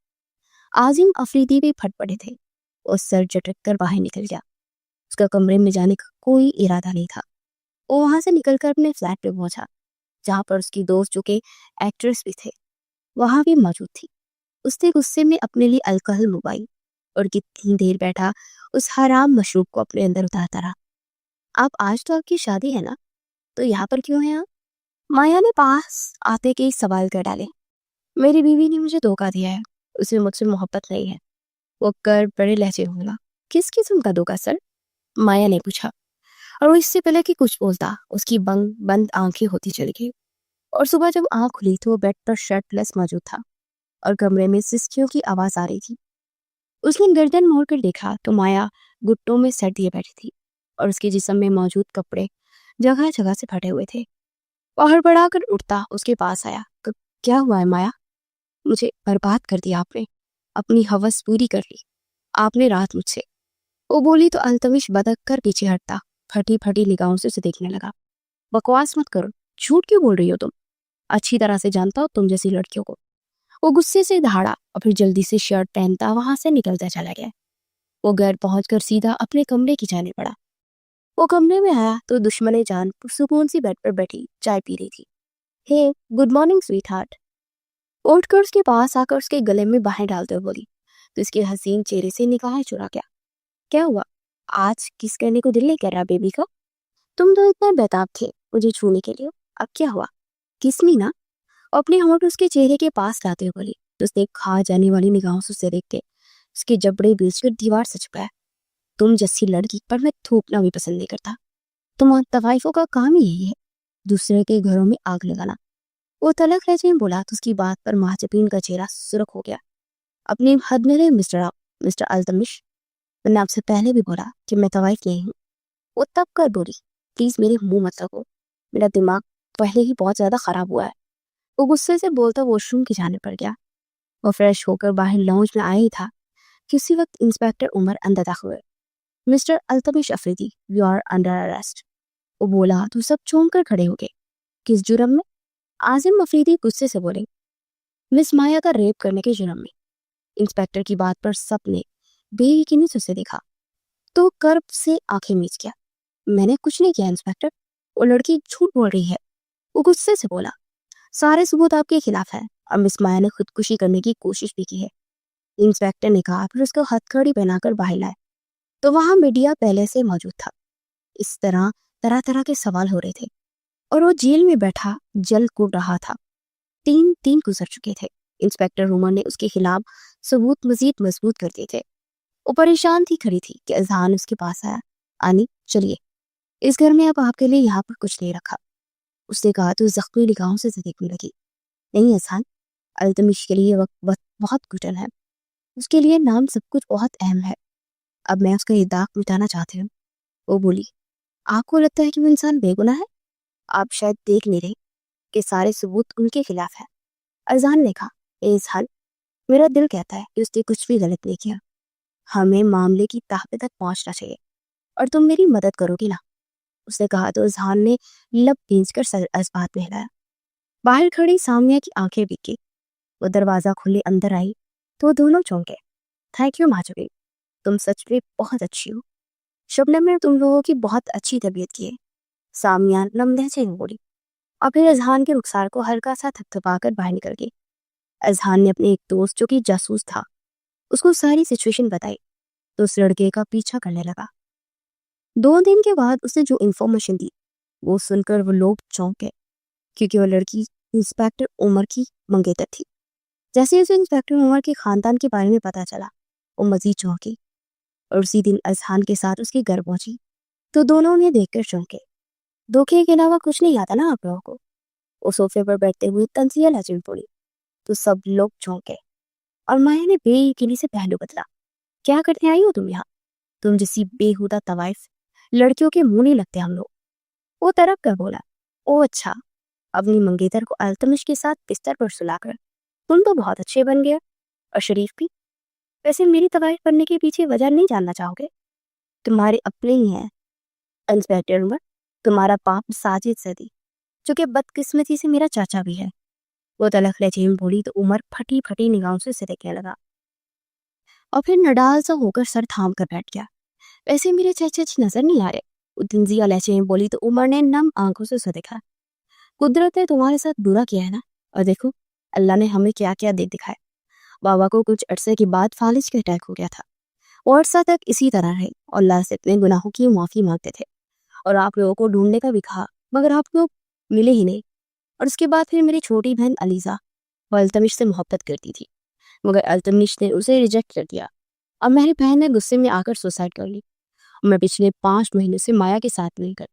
Speaker 1: عظیم افریدی بھی پھٹ پڑے تھے، وہ سر جھٹک کر باہر نکل گیا۔ اس کا کمرے میں جانے کا کوئی ارادہ نہیں تھا۔ وہ وہاں سے نکل کر اپنے فلیٹ پہ پہنچا، جہاں پر اس کی دوست جو کہ ایکٹریس بھی تھے وہاں بھی موجود تھی۔ اس نے غصے میں اپنے لیے الکحل منگوائی اور کتنی دیر بیٹھا اس حرام مشروب کو اپنے اندر اتارتا رہا۔ آپ آج تو آپ کی شادی ہے نا، تو یہاں پر کیوں ہیں آپ؟ مایا نے پاس آتے کے سوال کر ڈالے۔ میری بیوی نے مجھے دھوکہ دیا ہے، اسے مجھ سے محبت نہیں ہے، وہ کر بڑے لہجے میں بولا۔ کس قسم کا دھوکہ سر؟ مایا نے پوچھا، اور وہ اس سے پہلے کہ کچھ بولتا اس کی بند آنکھیں ہوتی چلی گئی، اور صبح جب آنکھ کھلی تو وہ بیڈ پر شرٹ لیس موجود تھا اور کمرے میں سسکیوں کی آواز آ رہی تھی۔ اس نے گردن موڑ کر دیکھا تو مایا گھٹنوں میں سر دیے بیٹھی تھی، اور اس کے جسم میں موجود کپڑے جگہ جگہ سے پھٹے ہوئے تھے۔ وہ ہڑبڑا کر اٹھتا اس کے پاس آیا۔ کیا ہوا ہے مایا؟ مجھے برباد کر دیا آپ نے، اپنی ہوس پوری کر لی آپ نے رات مجھ سے، وہ بولی تو التمش بدک کر پیچھے ہٹتا پھٹی پھٹی نگاہوں سے اسے دیکھنے لگا۔ بکواس مت کرو، جھوٹ کیوں بول رہی ہو تم؟ اچھی طرح سے جانتا ہو تم جیسی لڑکیوں کو۔ وہ غصے سے دہاڑا اور پھر جلدی سے شرٹ پہنتا وہاں سے نکلتا چلا گیا۔ وہ گھر پہنچ کر سیدھا اپنے کمرے کی جانے پڑا۔ وہ کمرے میں آیا تو دشمن جان پرسکون سی بیڈ پر بیٹھی چائے پی رہی تھی۔ ہے گڈ مارننگ سویٹ ہارٹ، اٹھ کر اس کے پاس آ کر اس کے گلے میں باہیں ڈالتے ہوئے بولی، تو اس کے حسین چہرے سے نگاہیں چرا گیا۔ کیا ہوا؟ آج کس کرنے کو دل نہیں کر رہا بیبی کا؟ تم تو اتنے بیتاب تھے مجھے چھونے کے لیے، اب کیا ہوا؟ کسمی نا؟ اپنے ہونٹ اس کے چہرے کے پاس لاتے ہوئے بولی، تو اس نے کھا جانے والی نگاہوں سے اسے دیکھ کے اس کے جبڑے بیچ کر دیوار سے چپکایا۔ تم جیسی لڑکی پر میں تھوکنا بھی پسند نہیں کرتا، تم طوائفوں کا کام ہی یہی ہے، دوسرے کے گھروں میں آگ لگانا۔ وہ تلخ لہجے میں بولا تو اس کی بات پر مہاجبین کا چہرہ سرخ ہو گیا۔ اپنی حد میں رہے مسٹر التمش، میں نے آپ سے پہلے بھی بولا کہ میں طوائف نہیں ہوں۔ وہ تب کر بولی، پلیز میرے منہ مت لگو، میرا دماغ پہلے ہی بہت زیادہ خراب ہوا ہے۔ وہ غصے سے بولتا واش روم کی جانب پڑ گیا۔ وہ فریش ہو کر باہر لاؤنج میں آیا ہی تھا کہ اسی وقت انسپیکٹر عمر اندر داخل ہوئے۔ Mister Altamash Afridi, you are under arrest, وہ بولا تو سب چونک کر کھڑے ہو گئے۔ کس جرم میں؟ عاظم افریدی غصے سے بولے، مس مایا کا ریپ کرنے کے جرم میں۔ انسپیکٹر کی بات پر سب نے بے یقینی سے اسے دیکھا تو کرب سے آنکھیں میچ گیا۔ میں نے کچھ نہیں کیا انسپیکٹر، وہ لڑکی جھوٹ بول رہی ہے، وہ غصے سے بولا۔ سارے ثبوت آپ کے خلاف ہے، اور مس مایا نے خودکشی کرنے کی کوشش بھی کی ہے، انسپیکٹر نے کہا، پھر اس کو ہتھ کڑی پہنا کر باہر لائے تو وہاں میڈیا پہلے سے موجود تھا۔ اس طرح طرح طرح کے سوال ہو رہے تھے، اور وہ جیل میں بیٹھا جل کوٹ رہا تھا۔ 3 دن گزر چکے تھے۔ انسپیکٹر عمر نے اس کے خلاف ثبوت مزید مضبوط کر دیے تھے۔ وہ پریشان تھی کھڑی تھی کہ اذہان اس کے پاس آیا۔ آنی چلیے، اس گھر میں اب آپ کے لیے یہاں پر کچھ نہیں رکھا، اس نے کہا تو زخمی نگاہوں سے دیکھنے لگی۔ نہیں اذہان، التمش کے لیے وقت بہت گھٹن ہے، اس کے لیے نام سب کچھ بہت اہم ہے، اب میں اس کا یہ داغ مٹانا چاہتی ہوں۔ وہ بولی، آپ کو لگتا ہے کہ وہ انسان بے گناہ ہے؟ آپ شاید دیکھ نہیں رہے کہ سارے ثبوت ان کے خلاف ہے۔ اذہان نے کہا، اے اذہان، میرا دل کہتا ہے کہ اس نے کچھ بھی غلط نہیں کیا، ہمیں معاملے کی تہ تک پہنچنا چاہیے، اور تم میری مدد کرو گی نا؟ اس نے کہا تو اذہان نے لب بھینچ کر سر اس بات میں ہلایا۔ باہر کھڑی سامیہ کی آنکھیں بھیگی. وہ دروازہ کھلے اندر آئی تو وہ دونوں چونکے. تھینک یو ماجوی, تم سچ میں بہت اچھی ہو. شبنم نے تم لوگوں کی بہت اچھی طبیعت کی ہے, سامیہ نم لہجے میں بولی. اور پھر اذہان کے رخسار کو ہلکا سا تھپتھپا کر باہر نکل گئی. اذہان نے اپنے ایک دوست جو کہ جاسوس تھا اس کو ساری سچویشن بتائی تو اس لڑکے کا پیچھا کرنے لگا. 2 دن کے بعد اس نے جو انفارمیشن دی وہ سن کر وہ لوگ چونک گئے, کیونکہ وہ لڑکی انسپیکٹر عمر کی منگیتر تھی. جیسے اسے انسپیکٹر عمر کے خاندان کے بارے میں پتا چلا وہ مزید چونکی, اور اسی دن اذہان کے ساتھ اس کے گھر پہنچی تو دونوں نے دیکھ کر چونکے. دھوکے کے علاوہ کچھ نہیں آتا نا آپ لوگوں کو. وہ صوفے پر بیٹھتے ہوئے تنزیہ لہجے میں بولی تو سب لوگ چونکے, اور مایا نے بے یقینی سے پہلو بدلا. کیا کرنے آئی ہو تم یہاں؟ تم جیسی بےہودہ طوائف لڑکیوں کے منہ نہیں لگتے ہم لوگ. وہ ترک کر بولا, او اچھا, اپنی منگیتر کو التمش کے ساتھ بستر پر سلا کر تم تو بہت اچھے بن گئے اور شریف بھی. ویسے میری طوائف بننے کے پیچھے وجہ نہیں جاننا چاہو گے؟ تمہارے اپنے ہی ہیں انسپیکٹر عمر, تمہارا باپ ساجد صدی جو کہ بدقسمتی سے میرا چاچا بھی ہے. وہ تلخ لہجے میں بولی تو عمر پھٹی پھٹی نگاہوں سے اسے دیکھنے لگا اور پھر نڈال سا ہو کر سر تھام کر بیٹھ گیا. ویسے میرے چچا جی نظر نہیں آ رہے, وہ تنزیہ لہجے میں بولی تو عمر نے نم آنکھوں سے اسے دیکھا. قدرت نے تمہارے ساتھ برا کیا ہے نا, اور دیکھو اللہ نے ہمیں کیا کیا دے دکھائے. بابا کو کچھ عرصے کے بعد فالج کا اٹیک ہو گیا تھا. وہ عرصہ تک اسی طرح رہے اور اللہ سے اپنے گناہوں کی معافی مانگتے تھے, اور آپ لوگوں کو ڈھونڈنے کا بھی کہا مگر آپ لوگ ملے ہی نہیں. اور اس کے بعد پھر میری چھوٹی بہن علیزہ, وہ التمش سے محبت کرتی تھی مگر التمش نے اسے ریجیکٹ کر دیا, اور میری بہن نے غصے میں آ کر سوسائڈ کر لی. میں پچھلے 5 مہینے سے مایا کے ساتھ مل کر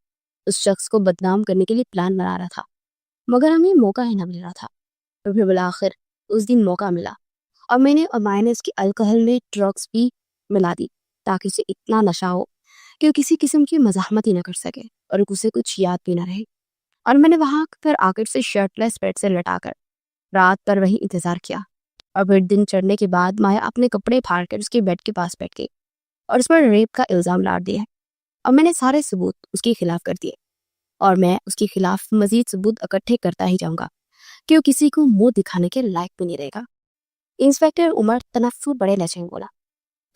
Speaker 1: اس شخص کو بدنام کرنے کے لیے پلان بنا رہا تھا مگر ہمیں موقع ہی نہ مل رہا تھا. اور پھر بالآخر اس دن موقع ملا اور میں نے اور مایا نے اس کی الکحل میں ڈرگس بھی ملا دی تاکہ اسے اتنا نشہ ہو کہ وہ کسی قسم کی مزاحمت ہی نہ کر سکے اور اسے کچھ یاد بھی نہ رہے. اور میں نے وہاں پھر آ کر سے شرٹ لیس بیڈ سے لٹا کر رات پر وہی انتظار کیا, اور پھر دن چڑھنے کے بعد مایا اپنے کپڑے پھاڑ کر اس کے بیڈ کے پاس بیٹھ گئی اور اس پر ریپ کا الزام لاڑ دیا. اور میں نے سارے ثبوت اس کے خلاف کر دیے, اور میں اس کے خلاف مزید ثبوت اکٹھے کرتا ہی جاؤں گا کہ وہ کسی کو منہ دکھانے کے لائق بھی نہیں رہے گا. انسپیکٹر عمر تنفر بڑے لہجے میں بولا,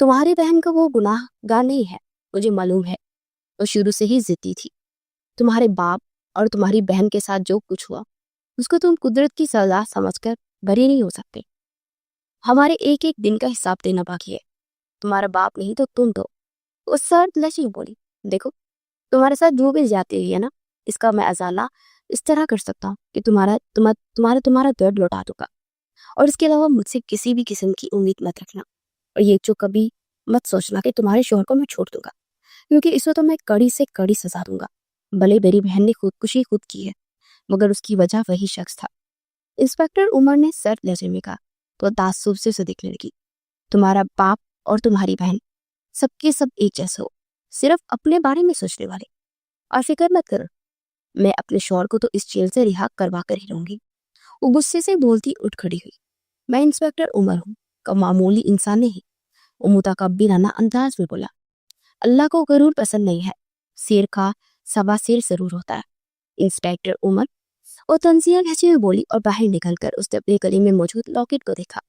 Speaker 1: تمہاری بہن کا وہ گناہ گار نہیں ہے, مجھے معلوم ہے وہ شروع سے ہی ضدی تھی. تمہارے باپ اور تمہاری بہن کے ساتھ جو کچھ ہوا اس کو تم قدرت کی سزا سمجھ کر بری نہیں ہو سکتے. ہمارے ایک ایک دن کا حساب دینا باقی ہے, تمہارا باپ نہیں تو تم تو. وہ سرد لہجے میں بولی, دیکھو تمہارے ساتھ جو بھی زیادتی ہوئی ہے نا, اس کا میں ازالہ اس طرح کر سکتا ہوں کہ تمہارا درد لوٹا دوں گا, اور اس کے علاوہ مجھ سے کسی بھی قسم کی امید مت رکھنا, اور یہ جو کبھی مت سوچنا کہ تمہارے شوہر کو میں چھوڑ دوں گا, کیونکہ اس کو تو میں کڑی سے کڑی سزا دوں گا. بھلے میری بہن نے خودکشی خود کی ہے مگر اس کی وجہ وہی شخص تھا. انسپیکٹر عمر نے سرد لہجے میں کہا تو تعصب سے اسے دیکھنے لگی, تمہارا باپ اور تمہاری بہن سب کے سب ایک جیسے ہو, صرف اپنے بارے میں سوچنے والے. اور فکر مت کرو, میں اپنے شوہر کو تو اس جیل سے رہا کروا کر ہی رہوں گی. وہ غصے سے بولتی اٹھ کھڑی ہوئی. میں انسپیکٹر عمر ہوں کا معمولی انسان نہیں. وہ متکبرانہ انداز میں بولا, اللہ کو غرور پسند نہیں ہے, سیر کا سوا سیر ضرور ہوتا ہے. انسپیکٹر عمر وہ تنزیہ لہجے میں بولی اور باہر نکل کر اس نے اپنے گلے میں موجود لاکٹ کو دیکھا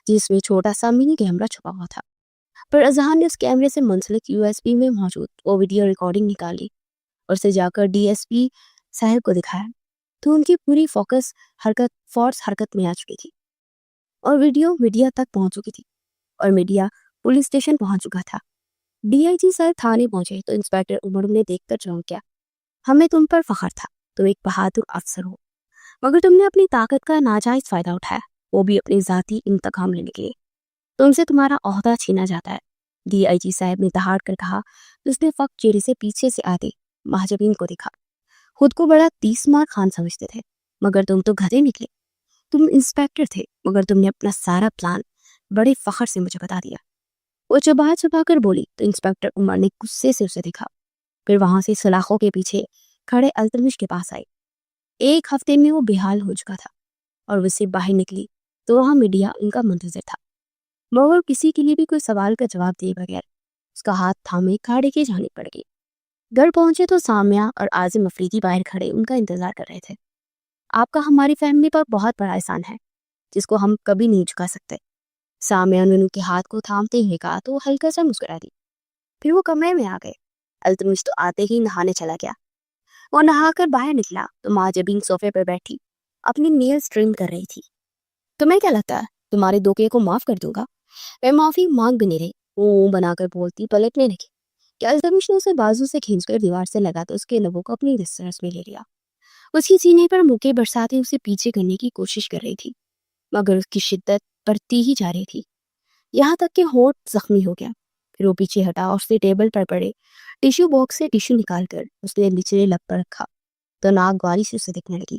Speaker 1: جس میں چھوٹا سا منی کیمرہ چھپا ہوا تھا. پر اذہان نے اس کیمرے سے منسلک USB میں موجود وہ ویڈیو ریکارڈنگ نکالی اور اسے جا کر DSP صاحب کو دکھایا تو ان کی پوری فورس حرکت میں آ چکی تھی اور ویڈیو میڈیا تک پہنچ چکی تھی اور میڈیا پولیس اسٹیشن پہنچ چکا تھا. DIG صاحب تھانے پہنچے تو انسپیکٹر عمر نے دیکھ کر چونک گیا. ہمیں تم پر فخر تھا, تم ایک بہادر افسر ہو, مگر تم نے اپنی طاقت کا ناجائز فائدہ اٹھایا, وہ بھی اپنے ذاتی انتقام لینے کے لیے. تم سے تمہارا عہدہ چھینا جاتا ہے. DIG صاحب نے دہاڑ کر کہا تو اس نے فقط چہرے سے پیچھے سے آتے مہاجبین کو دیکھا. خود کو بڑا 30 مار خان سمجھتے تھے مگر تم تو گدھے نکلے. تم انسپیکٹر تھے مگر تم نے اپنا سارا پلان بڑے فخر سے مجھے بتا دیا. وہ چبا کر بولی تو انسپیکٹر عمر نے غصے سے اسے دیکھا, پھر وہاں سے سلاخوں کے پیچھے کھڑے التمش کے پاس آئی. 1 ہفتے میں وہ بحال ہو چکا تھا اور وہ سے باہر نکلی تو وہاں میڈیا ان کا منتظر تھا, مگر کسی کے لیے بھی کوئی سوال کا جواب دیے بغیر اس کا ہاتھ تھامے کھاڑے کی جانب پڑ گئی. گھر پہنچے تو سامیہ اور عازم افریدی باہر کھڑے ان کا انتظار کر رہے تھے. آپ کا ہماری فیملی پر بہت بڑا احسان ہے جس کو ہم کبھی نہیں چکا سکتے۔ سامیہ نے ان کے ہاتھ کو تھامتے ہوئے کہا تو وہ ہلکا سا مسکرا دی۔ پھر وہ کمرے میں آ گئے۔ التمش تو آتے ہی نہانے چلا گیا۔ وہ نہا کر باہر نکلا تو مہاجبین صوفے پر بیٹھی اپنی نیلز ٹرم کر رہی تھی۔ تمہیں کیا لگتا ہے تمہارے دھوکے کو معاف کر دوں گا؟ میں معافی مانگ بھی نہیں رہی، وہ بنا کر بولتی پلٹنے لگی کہ التمش نے اسے بازو سے کھینچ کر دیوار سے لگا تو اس کے لبوں کو اپنی دسترس میں لے لیا۔ اس کی سینے پر موقع برساتے اسے پیچھے کرنے کی کوشش کر رہی تھی، مگر اس کی شدت بڑھتی ہی جا رہی تھی، یہاں تک کہ ہونٹ زخمی ہو گیا۔ پھر وہ پیچھے ہٹا اور اس نے ٹیبل پر پڑے ٹیشو باکس سے ٹیشو نکال کر اس نے نچلے لب پر رکھا تو ناک گواری سے اسے دیکھنے لگی۔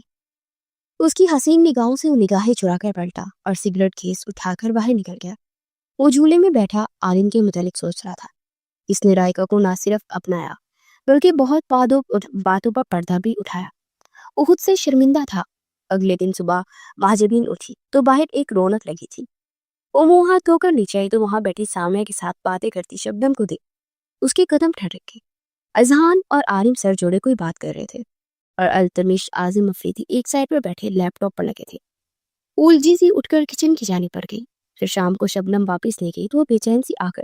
Speaker 1: اس کی حسین نگاہوں سے وہ نگاہیں چرا کر پلٹا اور سگریٹ کیس اٹھا کر باہر نکل گیا۔ وہ جھولے میں بیٹھا عالم کے متعلق سوچ رہا تھا۔ اس نے رائکا کو نہ صرف اپنایا بلکہ بہت باتوں پر پردہ بھی اٹھایا۔ وہ خود سے شرمندہ تھا۔ اگلے دن صبح مہاجبین اٹھی تو باہر ایک رونق لگی تھی۔ وہ منہ ہاتھ دھو کر نیچے آئی تو وہاں بیٹھی سامیہ کے ساتھ باتیں کرتی شبنم کو دیکھ اس کے قدم ٹھڑک گئے۔ اذہان اور عالم سر جوڑے کوئی بات کر رہے تھے اور التمش عازم افریدی ایک سائڈ پر بیٹھے لیپ ٹاپ پر لگے تھے۔ وہ الجھی سی اٹھ کر کچن کی جانب پڑ گئی۔ پھر شام کو شبنم واپس لے گئی تو وہ بے چین سی آ کر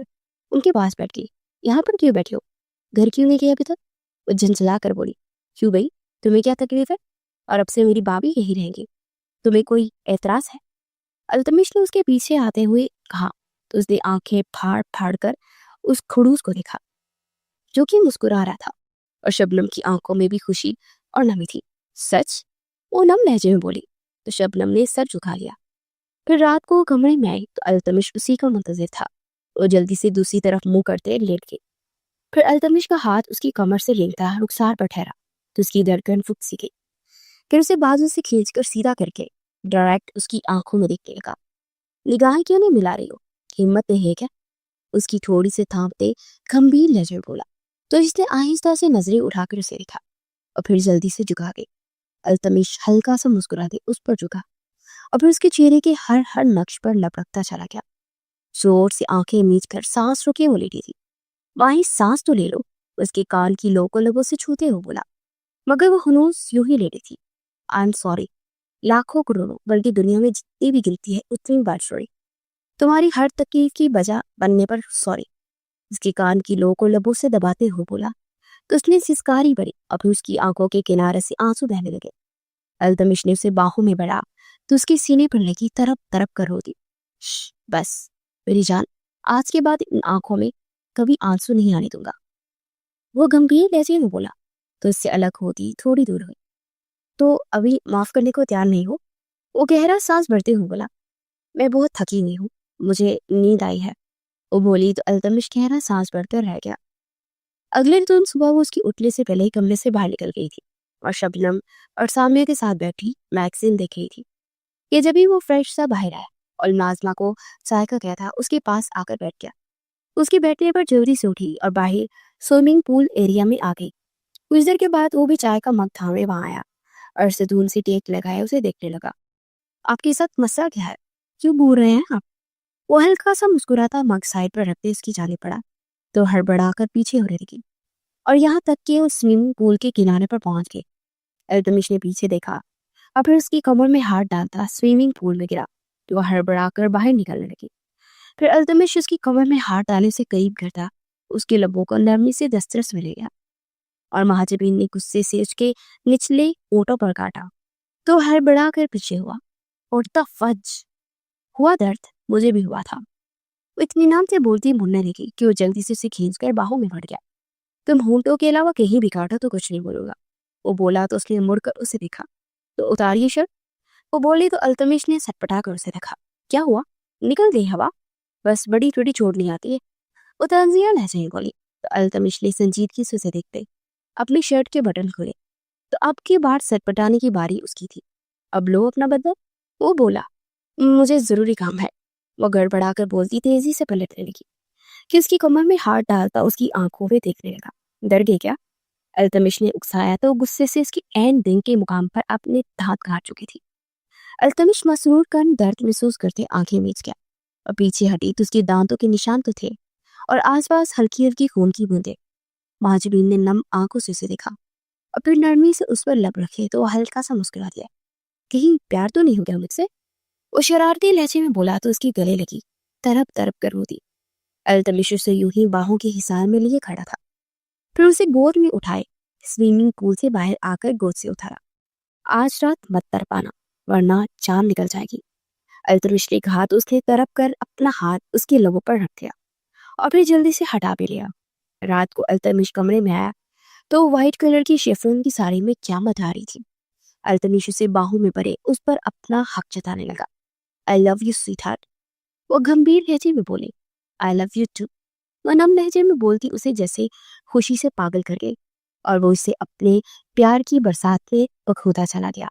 Speaker 1: ان کے پاس بیٹھ گئی۔ یہاں پر کیوں بیٹھے ہو؟ گھر کیوں نہیں گئے ابھی تک؟ وہ جھنجھلا کر بولی۔ کیوں بھائی تمہیں کیا تکلیف ہے؟ اور اب سے میری بابی یہی رہیں گی، تمہیں کوئی اعتراض ہے؟ التمش نے اس کے پیچھے آتے ہوئے کہا تو اس نے آنکھیں پھاڑ پھاڑ کر اس خڑوس کو دیکھا جو کہ مسکرا رہا تھا، اور شبنم کی آنکھوں میں بھی خوشی اور نمی تھی۔ سچ؟ وہ نم لہجے میں بولی تو شبنم نے سر جھکا لیا۔ پھر رات کو وہ کمرے میں آئی تو التمش اسی کا منتظر تھا۔ وہ جلدی سے دوسری طرف منہ کرتے لیٹ گئی۔ پھر التمش کا ہاتھ اس کی کمر سے رینگتا رخسار پر ٹھہرا تو اس کی دھڑکن پھک سی گئی۔ پھر اسے بازو سے کھینچ کر سیدھا کر کے ڈائریکٹ اس کی آنکھوں میں دیکھنے لگا۔ نگاہیں کیوں نہیں ملا رہی ہو؟ ہمت نہیں ہے کیا؟ اس کی تھوڑی سے تھامتے گمبھیر لہجے میں بولا تو اس نے آہستہ سے نظریں اٹھا کر اسے دیکھا اور پھر جلدی سے جھکا گئی۔ التمش ہلکا سا مسکرا دے اس پر جھکا اور پھر اس کے چہرے کے ہر نقش پر لپکتا چلا گیا۔ زور سے آنکھیں میچ کر سانس روکے وہ لیٹی تھی۔ وہیں سانس تو لے لو، اس کے کان کی لو کو لبوں سے چھوتے ہو بولا، مگر وہ ہنوز یوں ہی لیٹی تھی۔ آئی ایم سوری، لاکھوں کروڑوں بلکہ دنیا میں جتنی بھی گنتی ہے اتنی بار سوری، تمہاری ہر تکلیف کی وجہ بننے پر سوری۔ اس کے کان کی لو کو لبوں سے دباتے ہو بولا تو اس نے سسکاری بڑی اور پھر اس کی آنکھوں کے کنارے سے آنسو بہنے لگے۔ التمش نے اسے باہوں میں بڑھا تو اس کے سینے پر لگی تڑپ تڑپ کر رو دی۔ بس میری جان، آج کے بعد ان آنکھوں میں کبھی آنسو نہیں آنے دوں گا۔ وہ گمبھیر لہجے میں بولا تو اس سے الگ ہوتی تھوڑی دور ہوئی۔ تو ابھی معاف کرنے کو تیار نہیں ہو؟ وہ گہرا سانس بھرتے ہوئے بولا، میں بہت تھکی نہیں ہوں، مجھے نیند آئی ہے۔ وہ بولی تو التمش گہرا سانس بھر کر رہ گیا۔ اگلے دن صبح وہ اس کی اٹھنے سے پہلے ہی کمرے سے باہر نکل گئی تھی اور شبنم اور سامیہ کے ساتھ بیٹھی میگزین دیکھ رہی تھی کہ جبھی وہ فریش سا باہر آیا اور نازمہ کو چائے کا کیا تھا اس کے پاس آ کر بیٹھ گیا۔ اس کے بیٹھنے پر جلدی سے اٹھی اور باہر سوئمنگ پول ایریا میں آ گئی۔ کچھ دیر کے بعد وہ بھی چائے کا مگ تھامے وہاں آیا اور ستون سے ٹیک لگائے اسے دیکھنے لگا۔ آپ کے ساتھ مسئلہ کیا ہے؟ کیوں بول رہے ہیں آپ؟ وہ ہلکا سا مسکراتا مگ سائڈ پر رکھتے اس کی جانب پڑا تو ہڑبڑا کر پیچھے ہو لگی اور یہاں تک کہ وہ سوئمنگ پول کے کنارے پر پہنچ گئے۔ التمش نے پیچھے دیکھا اور پھر اس کی کمر میں ہاتھ ڈالتا سوئمنگ پول میں گرا تو وہ ہڑبڑا کر باہر نکلنے لگی۔ پھر التمش اس کی کمر میں ہاتھ ڈالنے سے قریب کرتا اس کے لبوں کو نرمی سے دسترس میں لے گیا اور مہاجبین نے غصے سے اس کے نچلے ہونٹوں پر کاٹا تو ہڑبڑا کر پیچھے ہوا۔ اٹھتا فج ہوا درد مجھے بھی ہوا تھا۔ وہ اطمینان سے بولتی مڑنے لگی کہ وہ جلدی سے اسے کھینچ کر باہوں میں بڑھ گیا۔ تم ہونٹوں کے علاوہ کہیں بھی کاٹا تو کچھ نہیں بولوں گا، وہ بولا تو اس نے مڑ کر اسے دیکھا تو اتاریے شرٹ، وہ بولی تو التمش نے سٹپٹا کر اسے دیکھا۔ کیا ہوا؟ نکل گئی ہوا؟ بس بڑی ٹوٹی چھوڑ نہیں آتی ہے، وہ تنزیہ لہجے میں بولی تو التمش نے سنجیدگی سے اسے دیکھتے اپنی شرٹ کے بٹن کھولے تو اب کی بار سٹپٹانے کی باری اس کی تھی۔ اب لو اپنا بدل، وہ بولا مجھے ضروری کام ہے۔ وہ گڑبڑا کر بولتی تیزی سے پلٹنے لگی کہ اس کی کمر میں ہاتھ ڈالتا اس کی آنکھوں میں دیکھنے لگا۔ ڈر گئے کیا؟ التمش نے اکسایا تو غصے سے اس کی عین دن کے مقام پر اپنے دانت کاٹ چکی تھی۔ التمش مسرور کر درد محسوس کرتے آنکھیں میچ گیا اور پیچھے ہٹی تو اس کے دانتوں کے نشان تو تھے اور آس پاس ہلکی ہلکی خون کی بوندیں۔ مہاجبین نے نم آنکھوں سے اسے دیکھا اور پھر نرمی سے اس پر لب رکھے تو وہ ہلکا سا مسکرا دیا۔ کہیں پیار تو نہیں ہو گیا مجھ سے؟ وہ شرارتی لہجے میں بولا تو اس کی گلے لگی، تڑپ تڑپ کر روتی۔ التمش اسے یوں ہی باہوں کے حصار میں لیے کھڑا تھا، پھر اسے گود میں اٹھائے، سوئمنگ پول سے باہر آ کر گود سے اتارا۔ آج رات مت تڑ پانا ورنہ جان نکل جائے گی۔ التمش نے کہا تو اس نے تڑپ کر اپنا ہاتھ اس کے لبوں پر رکھ دیا اور پھر جلدی سے ہٹا بھی لیا۔ رات کو التمش کمرے میں آیا تو وائٹ کلر کی شیفرون کی ساڑی میں کیا مٹا رہی تھی۔ التمش اسے باہوں میں بڑے اس پر اپنا حق جتانے لگا۔ I love you sweetheart، وہ گمبھیر لہجے میں بولے۔ I love you too، وہ نم لہجے میں بولتی اسے جیسے خوشی سے پاگل کر گئی، اور وہ اسے اپنے پیار کی برسات میں بخودا چلا گیا۔